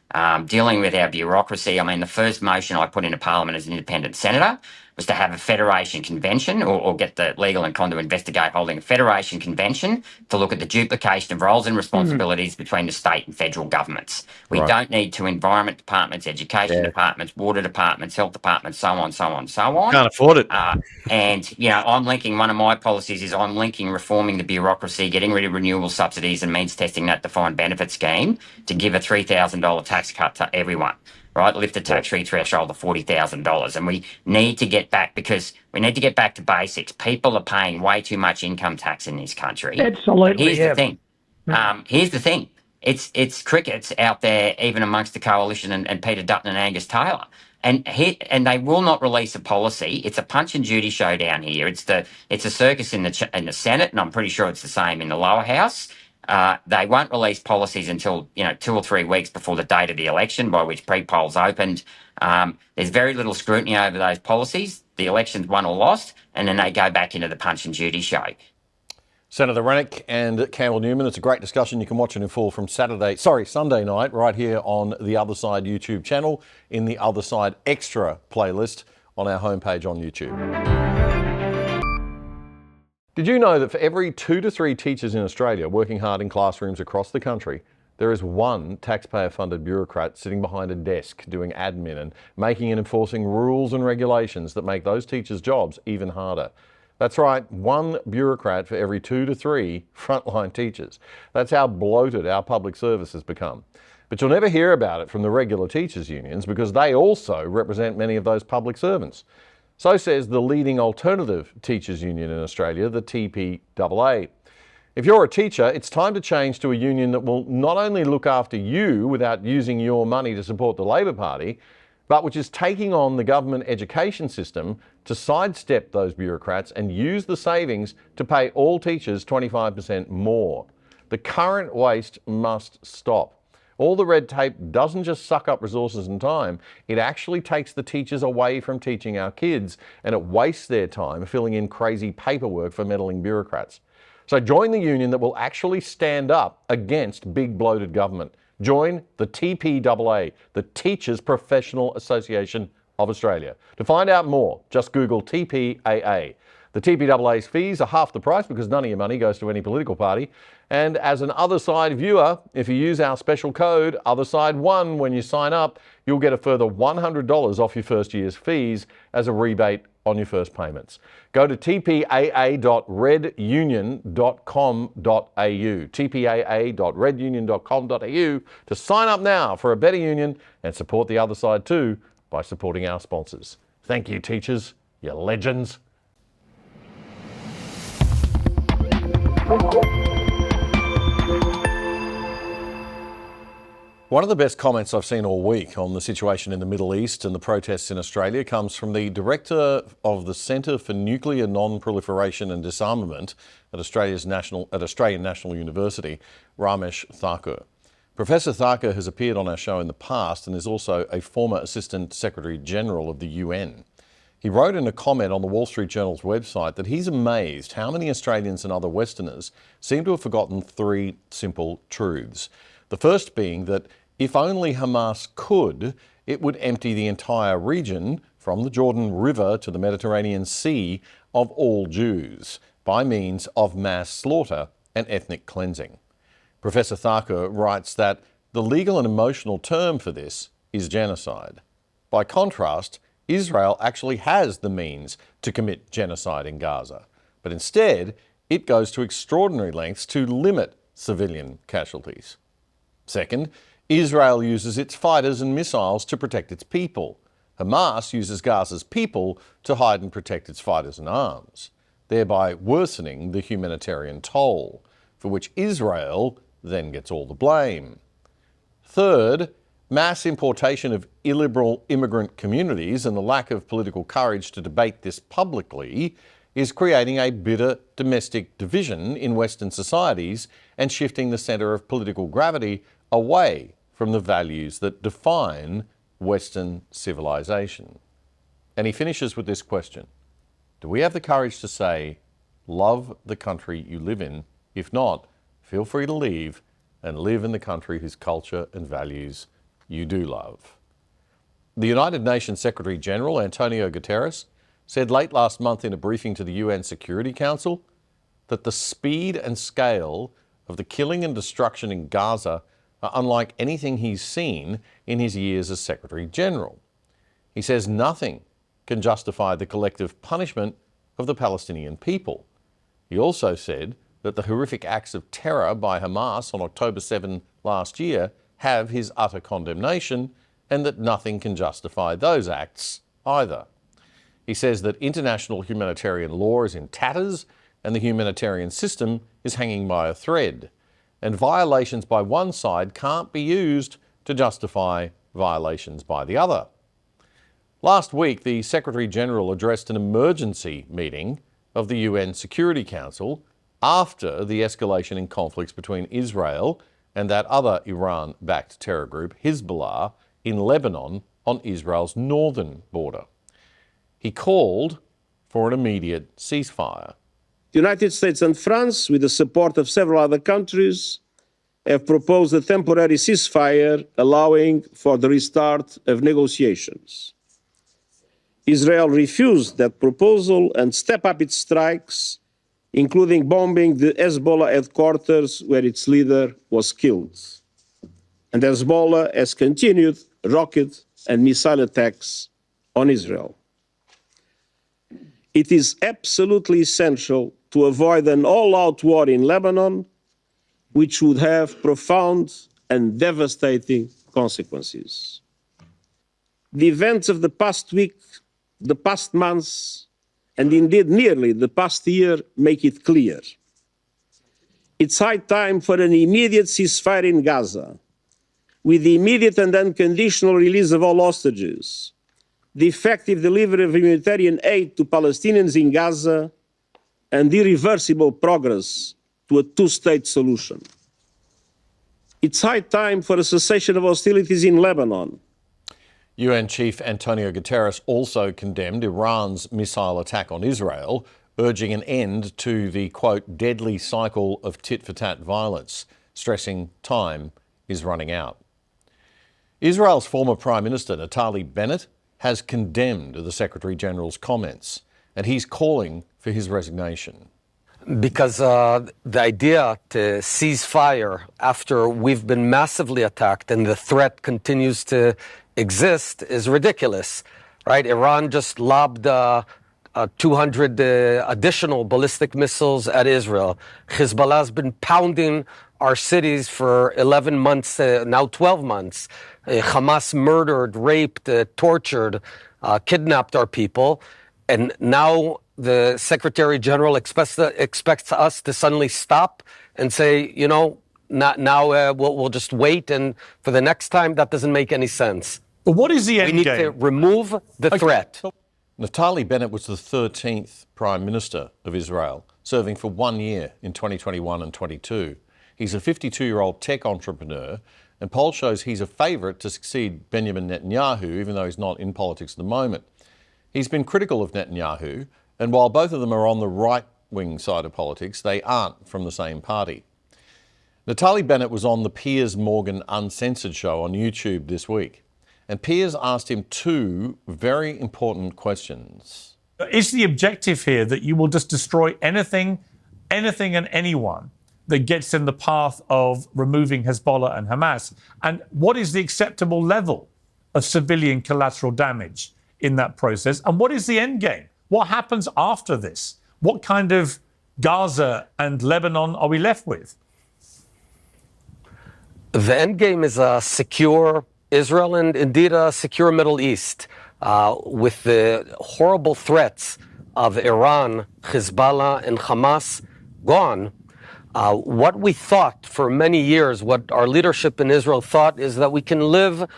dealing with our bureaucracy. I mean, the first motion I put into Parliament as an independent senator was to have a federation convention or get the Legal and Con to investigate holding a federation convention to look at the duplication of roles and responsibilities between the state and federal governments. We don't need two environment departments, education departments, water departments, health departments, so on, so on, so on. Can't afford it. And, you know, I'm linking, one of my policies is I'm linking reforming the bureaucracy, getting rid of renewable subsidies and means testing that defined benefit scheme to give a $3,000 tax cut to everyone. Right, lift the tax-free threshold to $40,000, and we need to get back to basics. People are paying way too much income tax in this country. Absolutely. Here's the thing. Here's the thing. It's crickets out there, even amongst the coalition and Peter Dutton and Angus Taylor, and they will not release a policy. It's a Punch and Judy show down here. It's a circus in the Senate, and I'm pretty sure it's the same in the lower house. They won't release policies until 2 or 3 weeks before the date of the election, by which pre-polls opened. There's very little scrutiny over those policies. The election's won or lost, and then they go back into the Punch and Judy show. Senator Rennick and Campbell Newman, it's a great discussion. You can watch it in full from Sunday night, right here on the Other Side YouTube channel in the Other Side Extra playlist on our homepage on YouTube. Did you know that for every 2 to 3 teachers in Australia working hard in classrooms across the country, there is one taxpayer-funded bureaucrat sitting behind a desk doing admin and making and enforcing rules and regulations that make those teachers' jobs even harder? That's right, one bureaucrat for every 2 to 3 frontline teachers. That's how bloated our public service has become. But you'll never hear about it from the regular teachers' unions because they also represent many of those public servants. So says the leading alternative teachers' union in Australia, the TPAA. If you're a teacher, it's time to change to a union that will not only look after you without using your money to support the Labor Party, but which is taking on the government education system to sidestep those bureaucrats and use the savings to pay all teachers 25% more. The current waste must stop. All the red tape doesn't just suck up resources and time, it actually takes the teachers away from teaching our kids, and it wastes their time filling in crazy paperwork for meddling bureaucrats. So join the union that will actually stand up against big bloated government. Join the TPAA, the Teachers Professional Association of Australia. To find out more, just Google TPAA. The TPAA's fees are half the price because none of your money goes to any political party. And as an Other Side viewer, if you use our special code OTHERSIDE1 when you sign up, you'll get a further $100 off your first year's fees as a rebate on your first payments. Go to tpaa.redunion.com.au, tpaa.redunion.com.au to sign up now for a better union and support the Other Side too by supporting our sponsors. Thank you, teachers, you legends. One of the best comments I've seen all week on the situation in the Middle East and the protests in Australia comes from the director of the Centre for Nuclear Non-Proliferation and Disarmament at Australian National University, Ramesh Thakur. Professor Thakur has appeared on our show in the past and is also a former Assistant Secretary General of the UN. He wrote in a comment on the Wall Street Journal's website that he's amazed how many Australians and other Westerners seem to have forgotten 3 simple truths. The first being that if only Hamas could, it would empty the entire region, from the Jordan River to the Mediterranean Sea, of all Jews by means of mass slaughter and ethnic cleansing. Professor Thakur writes that the legal and emotional term for this is genocide. By contrast, Israel actually has the means to commit genocide in Gaza, but instead it goes to extraordinary lengths to limit civilian casualties. Second, Israel uses its fighters and missiles to protect its people. Hamas uses Gaza's people to hide and protect its fighters and arms, thereby worsening the humanitarian toll, for which Israel then gets all the blame. Third, mass importation of illiberal immigrant communities and the lack of political courage to debate this publicly is creating a bitter domestic division in Western societies and shifting the centre of political gravity away from the values that define Western civilization. And he finishes with this question. Do we have the courage to say, love the country you live in? If not, feel free to leave and live in the country whose culture and values you do love. The United Nations Secretary General, Antonio Guterres, said late last month in a briefing to the UN Security Council that the speed and scale of the killing and destruction in Gaza are unlike anything he's seen in his years as Secretary General. He says nothing can justify the collective punishment of the Palestinian people. He also said that the horrific acts of terror by Hamas on October 7 last year have his utter condemnation and that nothing can justify those acts either. He says that international humanitarian law is in tatters and the humanitarian system is hanging by a thread, and violations by one side can't be used to justify violations by the other. Last week, the Secretary-General addressed an emergency meeting of the UN Security Council after the escalation in conflicts between Israel and that other Iran-backed terror group, Hezbollah, in Lebanon on Israel's northern border. He called for an immediate ceasefire. The United States and France, with the support of several other countries, have proposed a temporary ceasefire allowing for the restart of negotiations. Israel refused that proposal and stepped up its strikes, including bombing the Hezbollah headquarters where its leader was killed. And Hezbollah has continued rocket and missile attacks on Israel. It is absolutely essential to avoid an all-out war in Lebanon, which would have profound and devastating consequences. The events of the past week, the past months, and indeed nearly the past year make it clear. It's high time for an immediate ceasefire in Gaza, with the immediate and unconditional release of all hostages, the effective delivery of humanitarian aid to Palestinians in Gaza, and irreversible progress to a two-state solution. It's high time for a cessation of hostilities in Lebanon. UN Chief Antonio Guterres also condemned Iran's missile attack on Israel, urging an end to the, quote, deadly cycle of tit-for-tat violence, stressing time is running out. Israel's former Prime Minister, Naftali Bennett, has condemned the Secretary-General's comments, and he's calling for his resignation. Because the idea to cease fire after we've been massively attacked and the threat continues to exist is ridiculous, right? Iran just lobbed 200 additional ballistic missiles at Israel. Hezbollah's been pounding our cities for 11 months, now 12 months. Hamas murdered, raped, tortured, kidnapped our people. And now the Secretary General expects us to suddenly stop and say, you know, we'll just wait. And for the next time, that doesn't make any sense. But what is the end game? We need to remove the threat. Naftali Bennett was the 13th Prime Minister of Israel, serving for 1 year in 2021 and 22. He's a 52-year-old tech entrepreneur, and poll shows he's a favourite to succeed Benjamin Netanyahu, even though he's not in politics at the moment. He's been critical of Netanyahu, and while both of them are on the right-wing side of politics, they aren't from the same party. Naftali Bennett was on the Piers Morgan Uncensored show on YouTube this week, and Piers asked him two very important questions. Is the objective here that you will just destroy anything and anyone that gets in the path of removing Hezbollah and Hamas? And what is the acceptable level of civilian collateral damage in that process? And what is the end game? What happens after this? What kind of Gaza and Lebanon are we left with? The end game is a secure Israel and indeed a secure Middle East, with the horrible threats of Iran, Hezbollah, and Hamas gone. What we thought for many years, what our leadership in Israel thought, is that we can live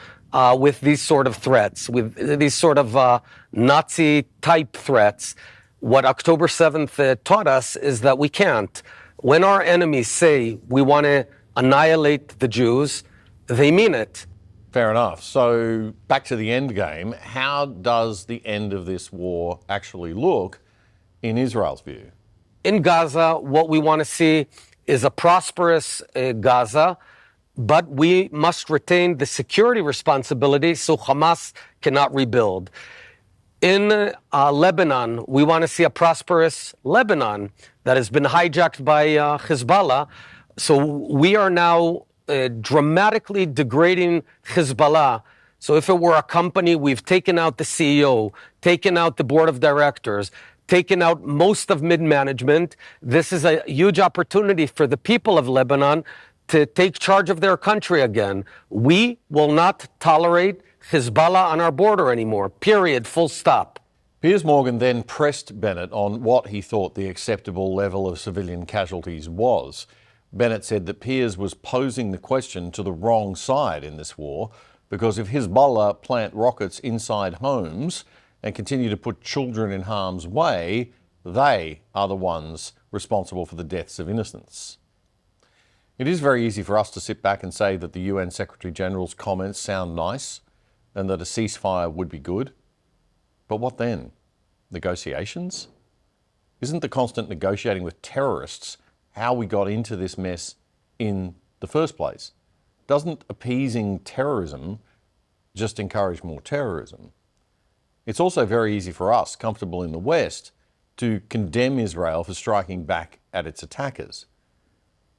with these sort of threats, with these sort of Nazi-type threats. What October 7th taught us is that we can't. When our enemies say we want to annihilate the Jews, they mean it. Fair enough. So back to the end game. How does the end of this war actually look in Israel's view? In Gaza, what we want to see is a prosperous Gaza, but we must retain the security responsibility so Hamas cannot rebuild. In Lebanon, we want to see a prosperous Lebanon that has been hijacked by Hezbollah. So we are now dramatically degrading Hezbollah. So if it were a company, we've taken out the CEO, taken out the board of directors, taken out most of mid-management. This is a huge opportunity for the people of Lebanon to take charge of their country again. We will not tolerate Hezbollah on our border anymore, period, full stop. Piers Morgan then pressed Bennett on what he thought the acceptable level of civilian casualties was. Bennett said that Piers was posing the question to the wrong side in this war, because if Hezbollah plant rockets inside homes and continue to put children in harm's way, they are the ones responsible for the deaths of innocents. It is very easy for us to sit back and say that the UN Secretary-General's comments sound nice and that a ceasefire would be good. But what then? Negotiations? Isn't the constant negotiating with terrorists how we got into this mess in the first place? Doesn't appeasing terrorism just encourage more terrorism? It's also very easy for us, comfortable in the West, to condemn Israel for striking back at its attackers.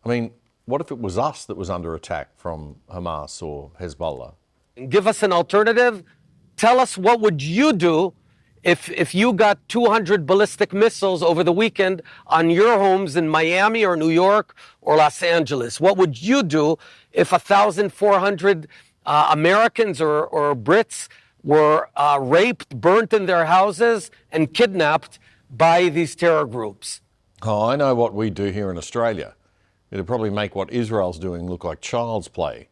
I mean, what if it was us that was under attack from Hamas or Hezbollah? Give us an alternative. Tell us, what would you do if you got 200 ballistic missiles over the weekend on your homes in Miami or New York or Los Angeles? What would you do if 1,400 Americans or Brits were raped, burnt in their houses, and kidnapped by these terror groups? Oh, I know what we do here in Australia. It'd probably make what Israel's doing look like child's play.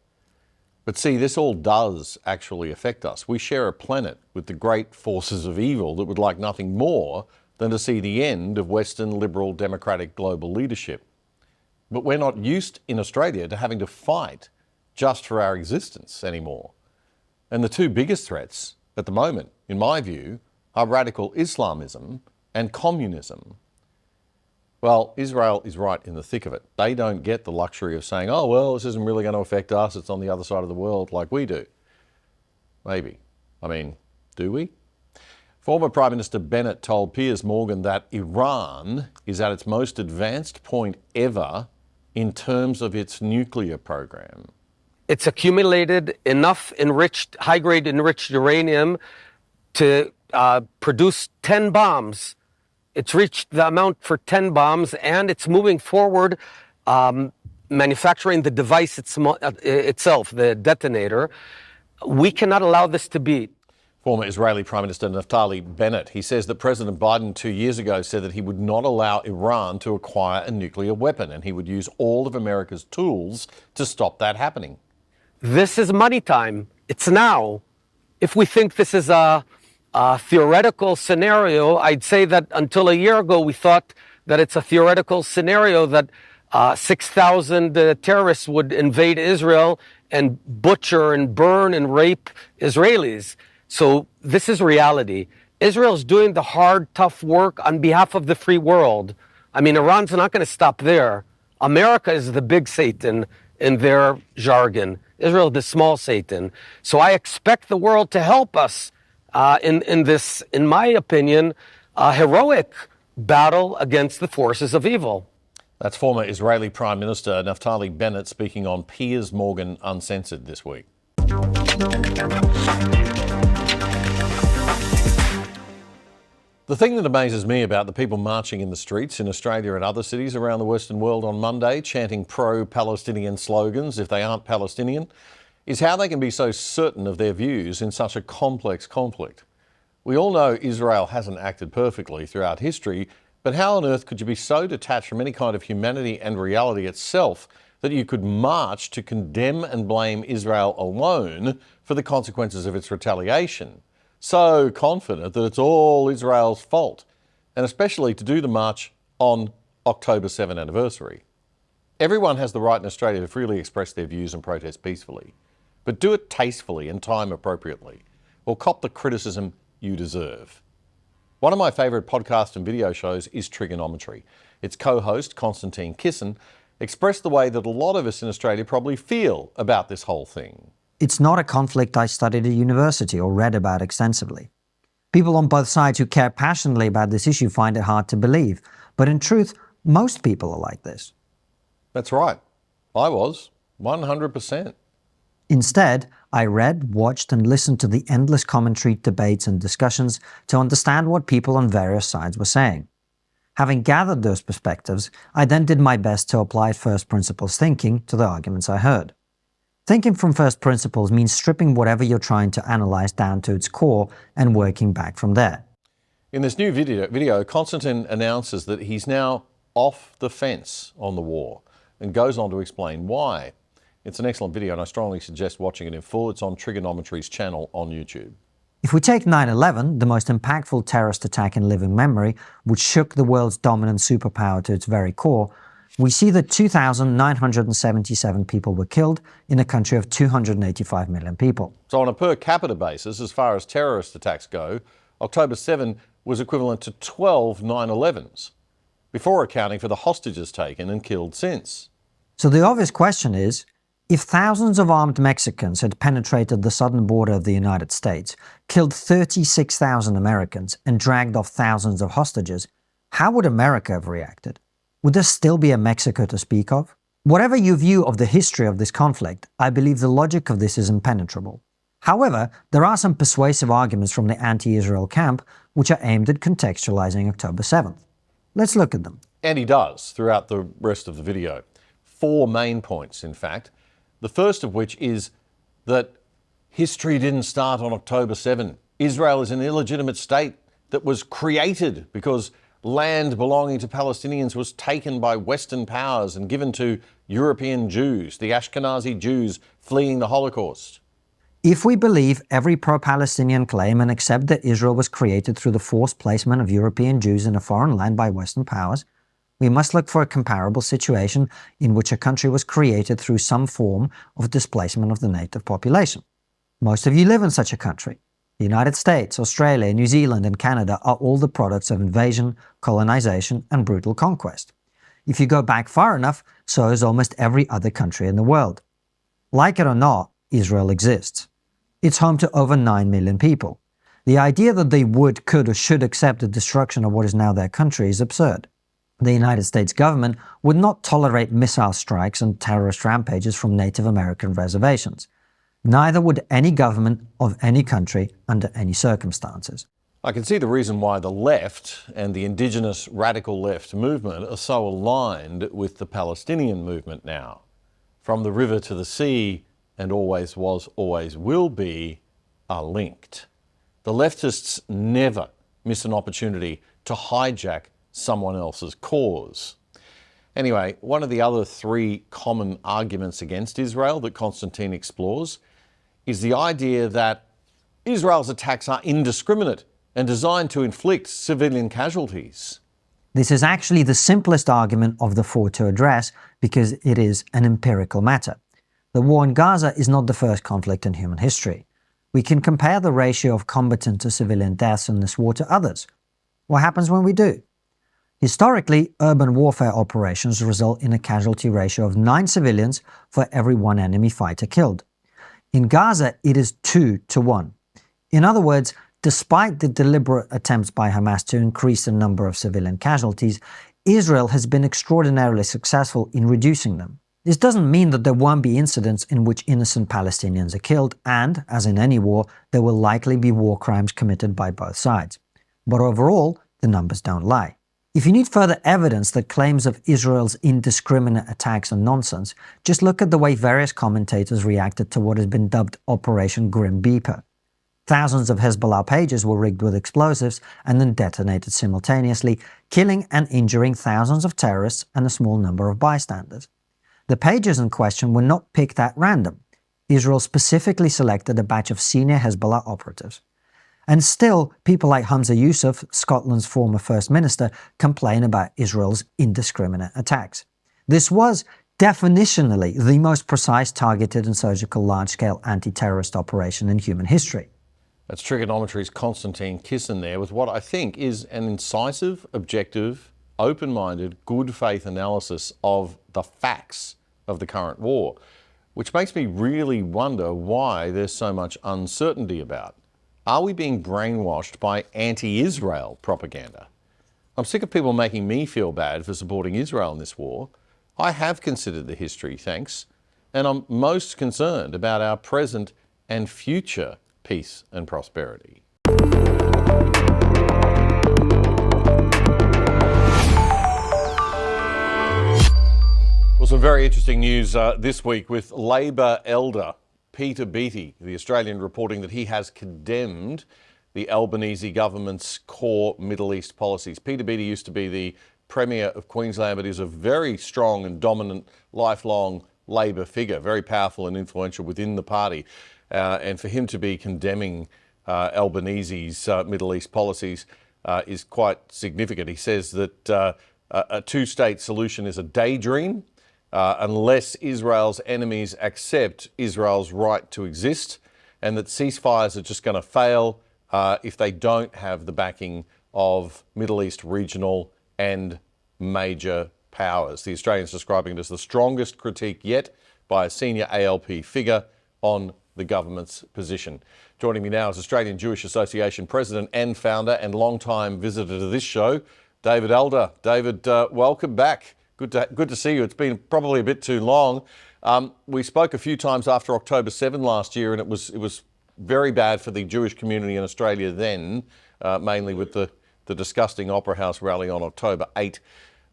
But see, this all does actually affect us. We share a planet with the great forces of evil that would like nothing more than to see the end of Western liberal democratic global leadership. But we're not used in Australia to having to fight just for our existence anymore. And the two biggest threats at the moment, in my view, are radical Islamism and communism. Well, Israel is right in the thick of it. They don't get the luxury of saying, oh, well, this isn't really going to affect us. It's on the other side of the world like we do. Maybe. I mean, do we? Former Prime Minister Bennett told Piers Morgan that Iran is at its most advanced point ever in terms of its nuclear program. It's accumulated enough high-grade enriched uranium to produce 10 bombs. It's reached the amount for 10 bombs, and it's moving forward, manufacturing the device itself, the detonator. We cannot allow this to be. Former Israeli Prime Minister Naftali Bennett, he says that President Biden 2 years ago said that he would not allow Iran to acquire a nuclear weapon, and he would use all of America's tools to stop that happening. This is money time. It's now. If we think this is a theoretical scenario, I'd say that until a year ago, we thought that it's a theoretical scenario that 6,000 terrorists would invade Israel and butcher and burn and rape Israelis. So this is reality. Israel's doing the hard, tough work on behalf of the free world. I mean, Iran's not going to stop there. America is the big Satan in their jargon. Israel, the small Satan. So I expect the world to help us in this, in my opinion, heroic battle against the forces of evil. That's former Israeli Prime Minister Naftali Bennett speaking on Piers Morgan Uncensored this week. The thing that amazes me about the people marching in the streets in Australia and other cities around the Western world on Monday, chanting pro-Palestinian slogans if they aren't Palestinian, is how they can be so certain of their views in such a complex conflict. We all know Israel hasn't acted perfectly throughout history, but how on earth could you be so detached from any kind of humanity and reality itself that you could march to condemn and blame Israel alone for the consequences of its retaliation? So confident that it's all Israel's fault, and especially to do the march on October 7 anniversary. Everyone has the right in Australia to freely express their views and protest peacefully. but do it tastefully and time appropriately, or cop the criticism you deserve. One of my favourite podcast and video shows is Trigonometry. Its co-host, Konstantin Kisin, expressed the way that a lot of us in Australia probably feel about this whole thing. It's not a conflict I studied at university or read about extensively. People on both sides who care passionately about this issue find it hard to believe, but in truth, most people are like this. That's right. I was, 100%. Instead, I read, watched, and listened to the endless commentary, debates, and discussions to understand what people on various sides were saying. Having gathered those perspectives, I then did my best to apply first principles thinking to the arguments I heard. Thinking from first principles means stripping whatever you're trying to analyze down to its core and working back from there. In this new video, Konstantin announces that he's now off the fence on the war and goes on to explain why. It's an excellent video and I strongly suggest watching it in full. It's on Trigonometry's channel on YouTube. If we take 9/11, the most impactful terrorist attack in living memory, which shook the world's dominant superpower to its very core, we see that 2,977 people were killed in a country of 285 million people. So on a per capita basis, as far as terrorist attacks go, October 7 was equivalent to 12 9/11s, before accounting for the hostages taken and killed since. So the obvious question is, if thousands of armed Mexicans had penetrated the southern border of the United States, killed 36,000 Americans, and dragged off thousands of hostages, how would America have reacted? Would there still be a Mexico to speak of? Whatever your view of the history of this conflict, I believe the logic of this is impenetrable. However, there are some persuasive arguments from the anti-Israel camp which are aimed at contextualizing October 7th. Let's look at them. And he does throughout the rest of the video. 4 main points, in fact. The first of which is that history didn't start on October 7. Israel is an illegitimate state that was created because land belonging to Palestinians was taken by Western powers and given to European Jews, the Ashkenazi Jews fleeing the Holocaust. If we believe every pro-Palestinian claim and accept that Israel was created through the forced placement of European Jews in a foreign land by Western powers, we must look for a comparable situation in which a country was created through some form of displacement of the native population. Most of you live in such a country. The United States, Australia, New Zealand, and Canada are all the products of invasion, colonization, and brutal conquest. If you go back far enough, so is almost every other country in the world. Like it or not, Israel exists. It's home to over 9 million people. The idea that they would, could, or should accept the destruction of what is now their country is absurd. The United States government would not tolerate missile strikes and terrorist rampages from Native American reservations. Neither would any government of any country under any circumstances. I can see the reason why the left and the indigenous radical left movement are so aligned with the Palestinian movement now. From the river to the sea, and always was, always will be, are linked. The leftists never miss an opportunity to hijack someone else's cause. Anyway, one of the other 3 common arguments against Israel that Konstantin explores is the idea that Israel's attacks are indiscriminate and designed to inflict civilian casualties. This is actually the simplest argument of the 4 to address because it is an empirical matter. The war in Gaza is not the first conflict in human history. We can compare the ratio of combatant to civilian deaths in this war to others. What happens when we do? Historically, urban warfare operations result in a casualty ratio of 9 civilians for every 1 enemy fighter killed. In Gaza, it is 2 to 1. In other words, despite the deliberate attempts by Hamas to increase the number of civilian casualties, Israel has been extraordinarily successful in reducing them. This doesn't mean that there won't be incidents in which innocent Palestinians are killed, and, as in any war, there will likely be war crimes committed by both sides. But overall, the numbers don't lie. If you need further evidence that claims of Israel's indiscriminate attacks are nonsense, just look at the way various commentators reacted to what has been dubbed Operation Grim Reaper. Thousands of Hezbollah pages were rigged with explosives and then detonated simultaneously, killing and injuring thousands of terrorists and a small number of bystanders. The pages in question were not picked at random. Israel specifically selected a batch of senior Hezbollah operatives. And still, people like Humza Yousaf, Scotland's former First Minister, complain about Israel's indiscriminate attacks. This was, definitionally the most precise, targeted and surgical large-scale anti-terrorist operation in human history. That's Trigonometry's Konstantin Kisin there with what I think is an incisive, objective, open-minded, good faith analysis of the facts of the current war, which makes me really wonder why there's so much uncertainty about. Are we being brainwashed by anti-Israel propaganda? I'm sick of people making me feel bad for supporting Israel in this war. I have considered the history, thanks, and I'm most concerned about our present and future peace and prosperity. Well, some very interesting news this week with Labor elder Peter Beattie, the Australian, reporting that he has condemned the Albanese government's core Middle East policies. Peter Beattie used to be the Premier of Queensland, but is a very strong and dominant lifelong Labor figure, very powerful and influential within the party. And for him to be condemning Albanese's Middle East policies is quite significant. He says that a two-state solution is a daydream unless Israel's enemies accept Israel's right to exist, and that ceasefires are just going to fail if they don't have the backing of Middle East regional and major powers. The Australians describing it as the strongest critique yet by a senior ALP figure on the government's position. Joining me now is Australian Jewish Association President and founder and long-time visitor to this show, David Elder. David, welcome back. Good to see you. It's been probably a bit too long. We spoke a few times after October 7 last year, and it was very bad for the Jewish community in Australia then, mainly with the disgusting Opera House rally on October 8.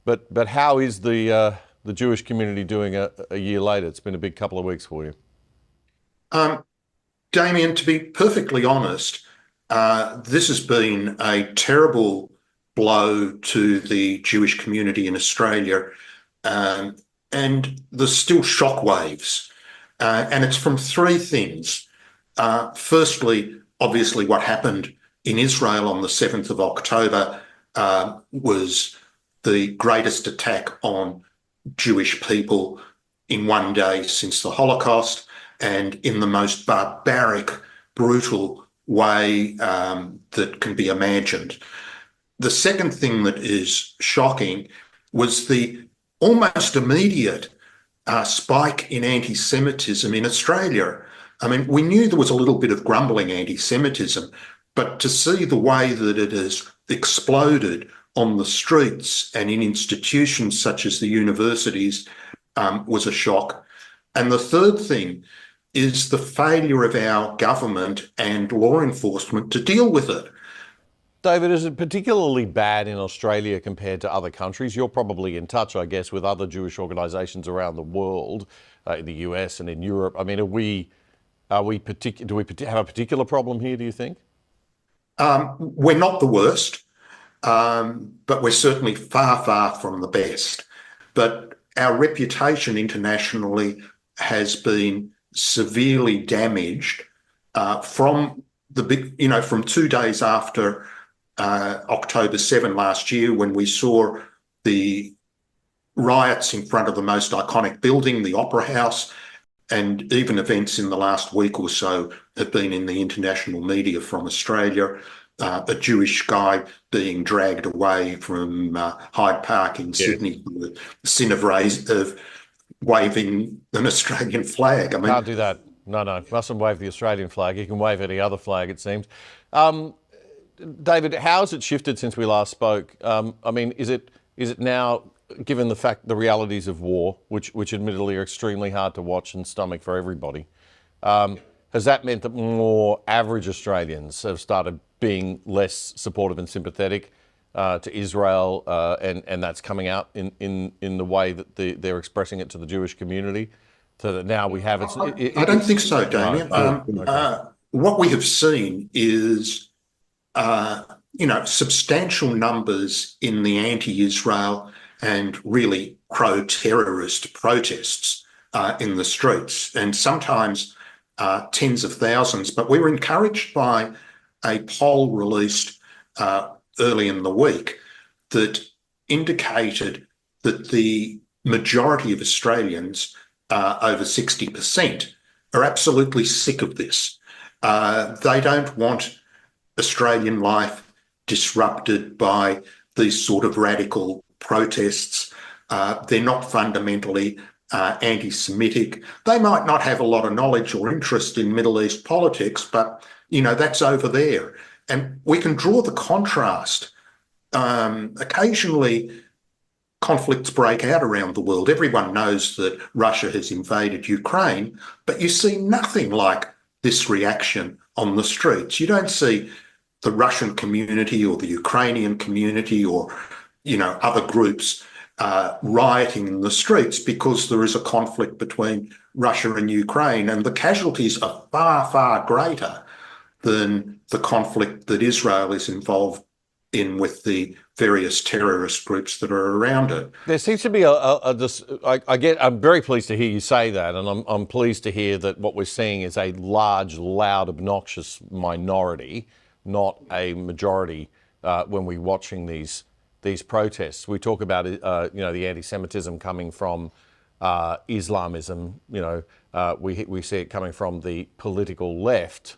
But how is the Jewish community doing a year later? It's been a big couple of weeks for you. Damien, to be perfectly honest, this has been a terrible blow to the Jewish community in Australia, and there's still shockwaves, and it's from three things. Firstly, obviously what happened in Israel on the 7th of October was the greatest attack on Jewish people in one day since the Holocaust, and in the most barbaric, brutal way that can be imagined. The second thing that is shocking was the almost immediate spike in anti-Semitism in Australia. I mean, we knew there was a little bit of grumbling anti-Semitism, but to see the way that it has exploded on the streets and in institutions such as the universities was a shock. And the third thing is the failure of our government and law enforcement to deal with it. David, is it particularly bad in Australia compared to other countries? You're probably in touch, I guess, with other Jewish organisations around the world, in the US and in Europe. I mean, do we have a particular problem here, do you think? We're not the worst, but we're certainly far, far from the best. But our reputation internationally has been severely damaged from 2 days after October 7 last year, when we saw the riots in front of the most iconic building, the Opera House, and even events in the last week or so have been in the international media from Australia. A Jewish guy being dragged away from Hyde Park in Sydney for the sin of waving an Australian flag. I mean, can't do that. No, mustn't wave the Australian flag. You can wave any other flag, it seems. David, how has it shifted since we last spoke? I mean, is it now, given the realities of war, which admittedly are extremely hard to watch and stomach for everybody, has that meant that more average Australians have started being less supportive and sympathetic to Israel, and that's coming out in the way that they're expressing it to the Jewish community? So that now we have I don't think so, Damien. What we have seen is substantial numbers in the anti-Israel and really pro-terrorist protests in the streets, and sometimes tens of thousands. But we were encouraged by a poll released early in the week that indicated that the majority of Australians, over 60%, are absolutely sick of this. They don't want Australian life disrupted by these sort of radical protests. They're not fundamentally anti-Semitic. They might not have a lot of knowledge or interest in Middle East politics, but, you know, that's over there. And we can draw the contrast. Occasionally, conflicts break out around the world. Everyone knows that Russia has invaded Ukraine, but you see nothing like this reaction on the streets. You don't see the Russian community or the Ukrainian community or, you know, other groups rioting in the streets because there is a conflict between Russia and Ukraine, and the casualties are far, far greater than the conflict that Israel is involved in with the various terrorist groups that are around it. There seems to be I'm very pleased to hear you say that, and I'm pleased to hear that what we're seeing is a large, loud, obnoxious minority, not a majority, when we're watching these protests. We talk about the anti-Semitism coming from Islamism. We see it coming from the political left.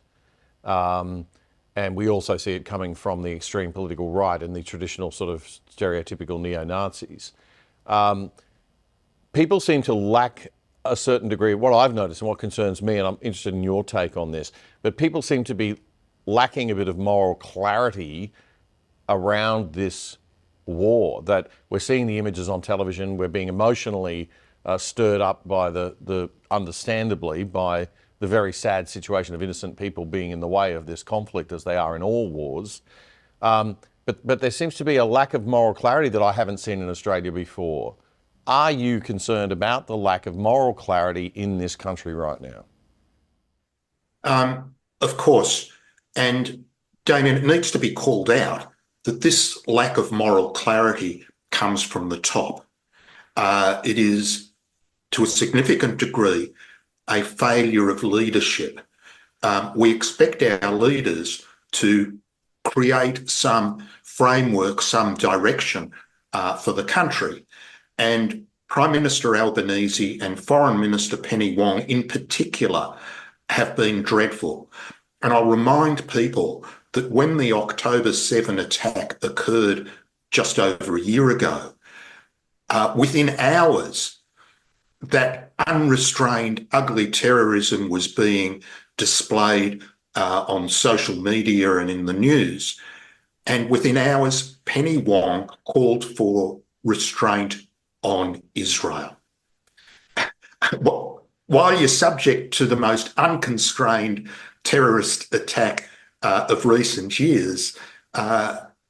And we also see it coming from the extreme political right and the traditional sort of stereotypical neo-Nazis. People seem to lack a certain degree, what I've noticed and what concerns me, and I'm interested in your take on this, but people seem to be lacking a bit of moral clarity around this war, that we're seeing the images on television, we're being emotionally stirred up by understandably, by the very sad situation of innocent people being in the way of this conflict, as they are in all wars. But there seems to be a lack of moral clarity that I haven't seen in Australia before. Are you concerned about the lack of moral clarity in this country right now? Of course. And Damien, it needs to be called out that this lack of moral clarity comes from the top. It is, to a significant degree, a failure of leadership. We expect our leaders to create some framework, some direction for the country. And Prime Minister Albanese and Foreign Minister Penny Wong in particular have been dreadful. And I'll remind people that when the October 7 attack occurred just over a year ago, within hours, that unrestrained, ugly terrorism was being displayed on social media and in the news. And within hours, Penny Wong called for restraint on Israel. While you're subject to the most unconstrained terrorist attack of recent years,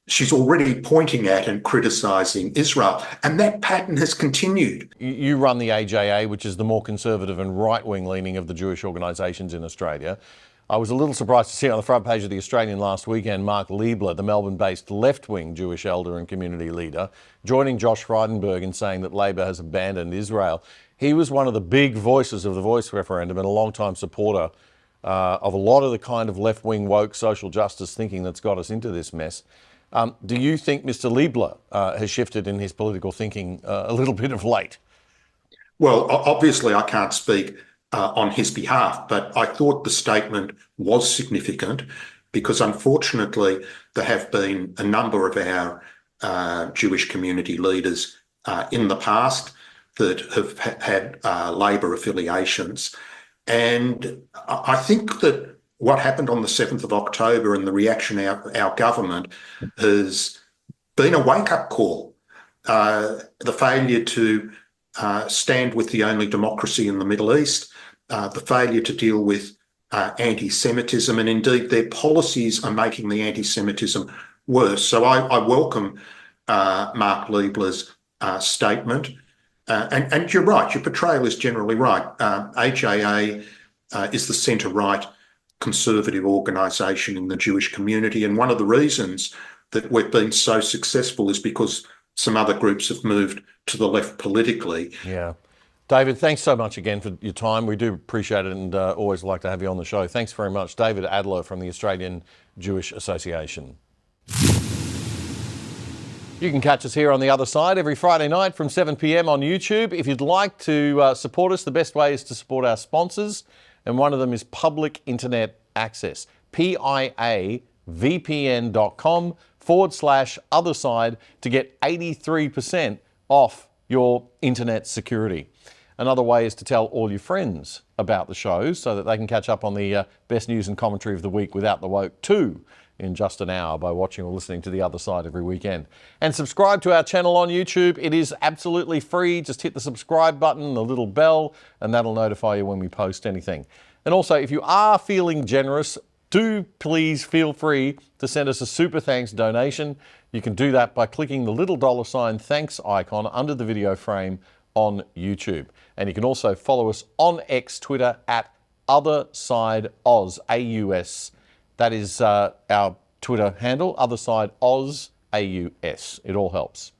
she's already pointing at and criticising Israel. And that pattern has continued. You run the AJA, which is the more conservative and right-wing leaning of the Jewish organisations in Australia. I was a little surprised to see on the front page of The Australian last weekend, Mark Liebler, the Melbourne-based left-wing Jewish elder and community leader, joining Josh Frydenberg in saying that Labor has abandoned Israel. He was one of the big voices of the Voice referendum and a long-time supporter of a lot of the kind of left-wing woke social justice thinking that's got us into this mess. Do you think Mr. Liebler has shifted in his political thinking a little bit of late? Well, obviously I can't speak on his behalf, but I thought the statement was significant because unfortunately there have been a number of our Jewish community leaders in the past that have had Labor affiliations. And I think that what happened on the 7th of October and the reaction of our government has been a wake-up call. The failure to stand with the only democracy in the Middle East, the failure to deal with anti-Semitism, and indeed their policies are making the anti-Semitism worse. So I welcome Mark Liebler's statement. And you're right, your portrayal is generally right. AJA is the centre-right conservative organisation in the Jewish community. And one of the reasons that we've been so successful is because some other groups have moved to the left politically. Yeah. David, thanks so much again for your time. We do appreciate it and always like to have you on the show. Thanks very much. David Adler from the Australian Jewish Association. You can catch us here on The Other Side every Friday night from 7 p.m. on YouTube. If you'd like to support us, the best way is to support our sponsors, and one of them is Public Internet Access. PIAVPN.com/otherside to get 83% off your internet security. Another way is to tell all your friends about the shows so that they can catch up on the best news and commentary of the week without the woke too in just an hour by watching or listening to The Other Side every weekend. And subscribe to our channel on YouTube. It is absolutely free. Just hit the subscribe button, the little bell, and that'll notify you when we post anything. And also, if you are feeling generous, do please feel free to send us a super thanks donation. You can do that by clicking the little $ thanks icon under the video frame on YouTube. And you can also follow us on Twitter at OtherSideAus, AUS. That is our Twitter handle, OtherSideAus, AUS. It all helps.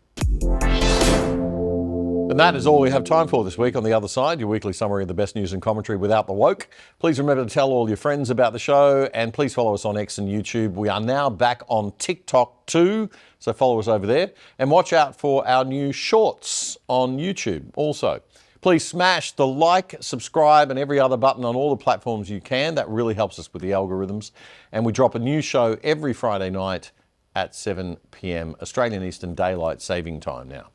And that is all we have time for this week on The Other Side, your weekly summary of the best news and commentary without the woke. Please remember to tell all your friends about the show, and please follow us on X and YouTube. We are now back on TikTok too, so follow us over there. And watch out for our new shorts on YouTube also. Please smash the like, subscribe, and every other button on all the platforms you can. That really helps us with the algorithms. And we drop a new show every Friday night at 7 p.m. Australian Eastern Daylight Saving Time now.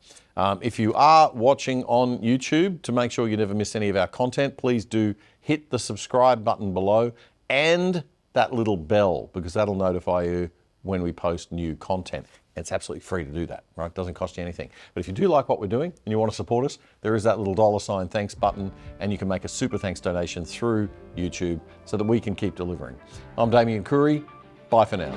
If you are watching on YouTube, to make sure you never miss any of our content, please do hit the subscribe button below and that little bell, because that'll notify you when we post new content. It's absolutely free to do that, right? It doesn't cost you anything. But if you do like what we're doing and you want to support us, there is that little $ thanks button, and you can make a super thanks donation through YouTube so that we can keep delivering. I'm Damien Curry. Bye for now.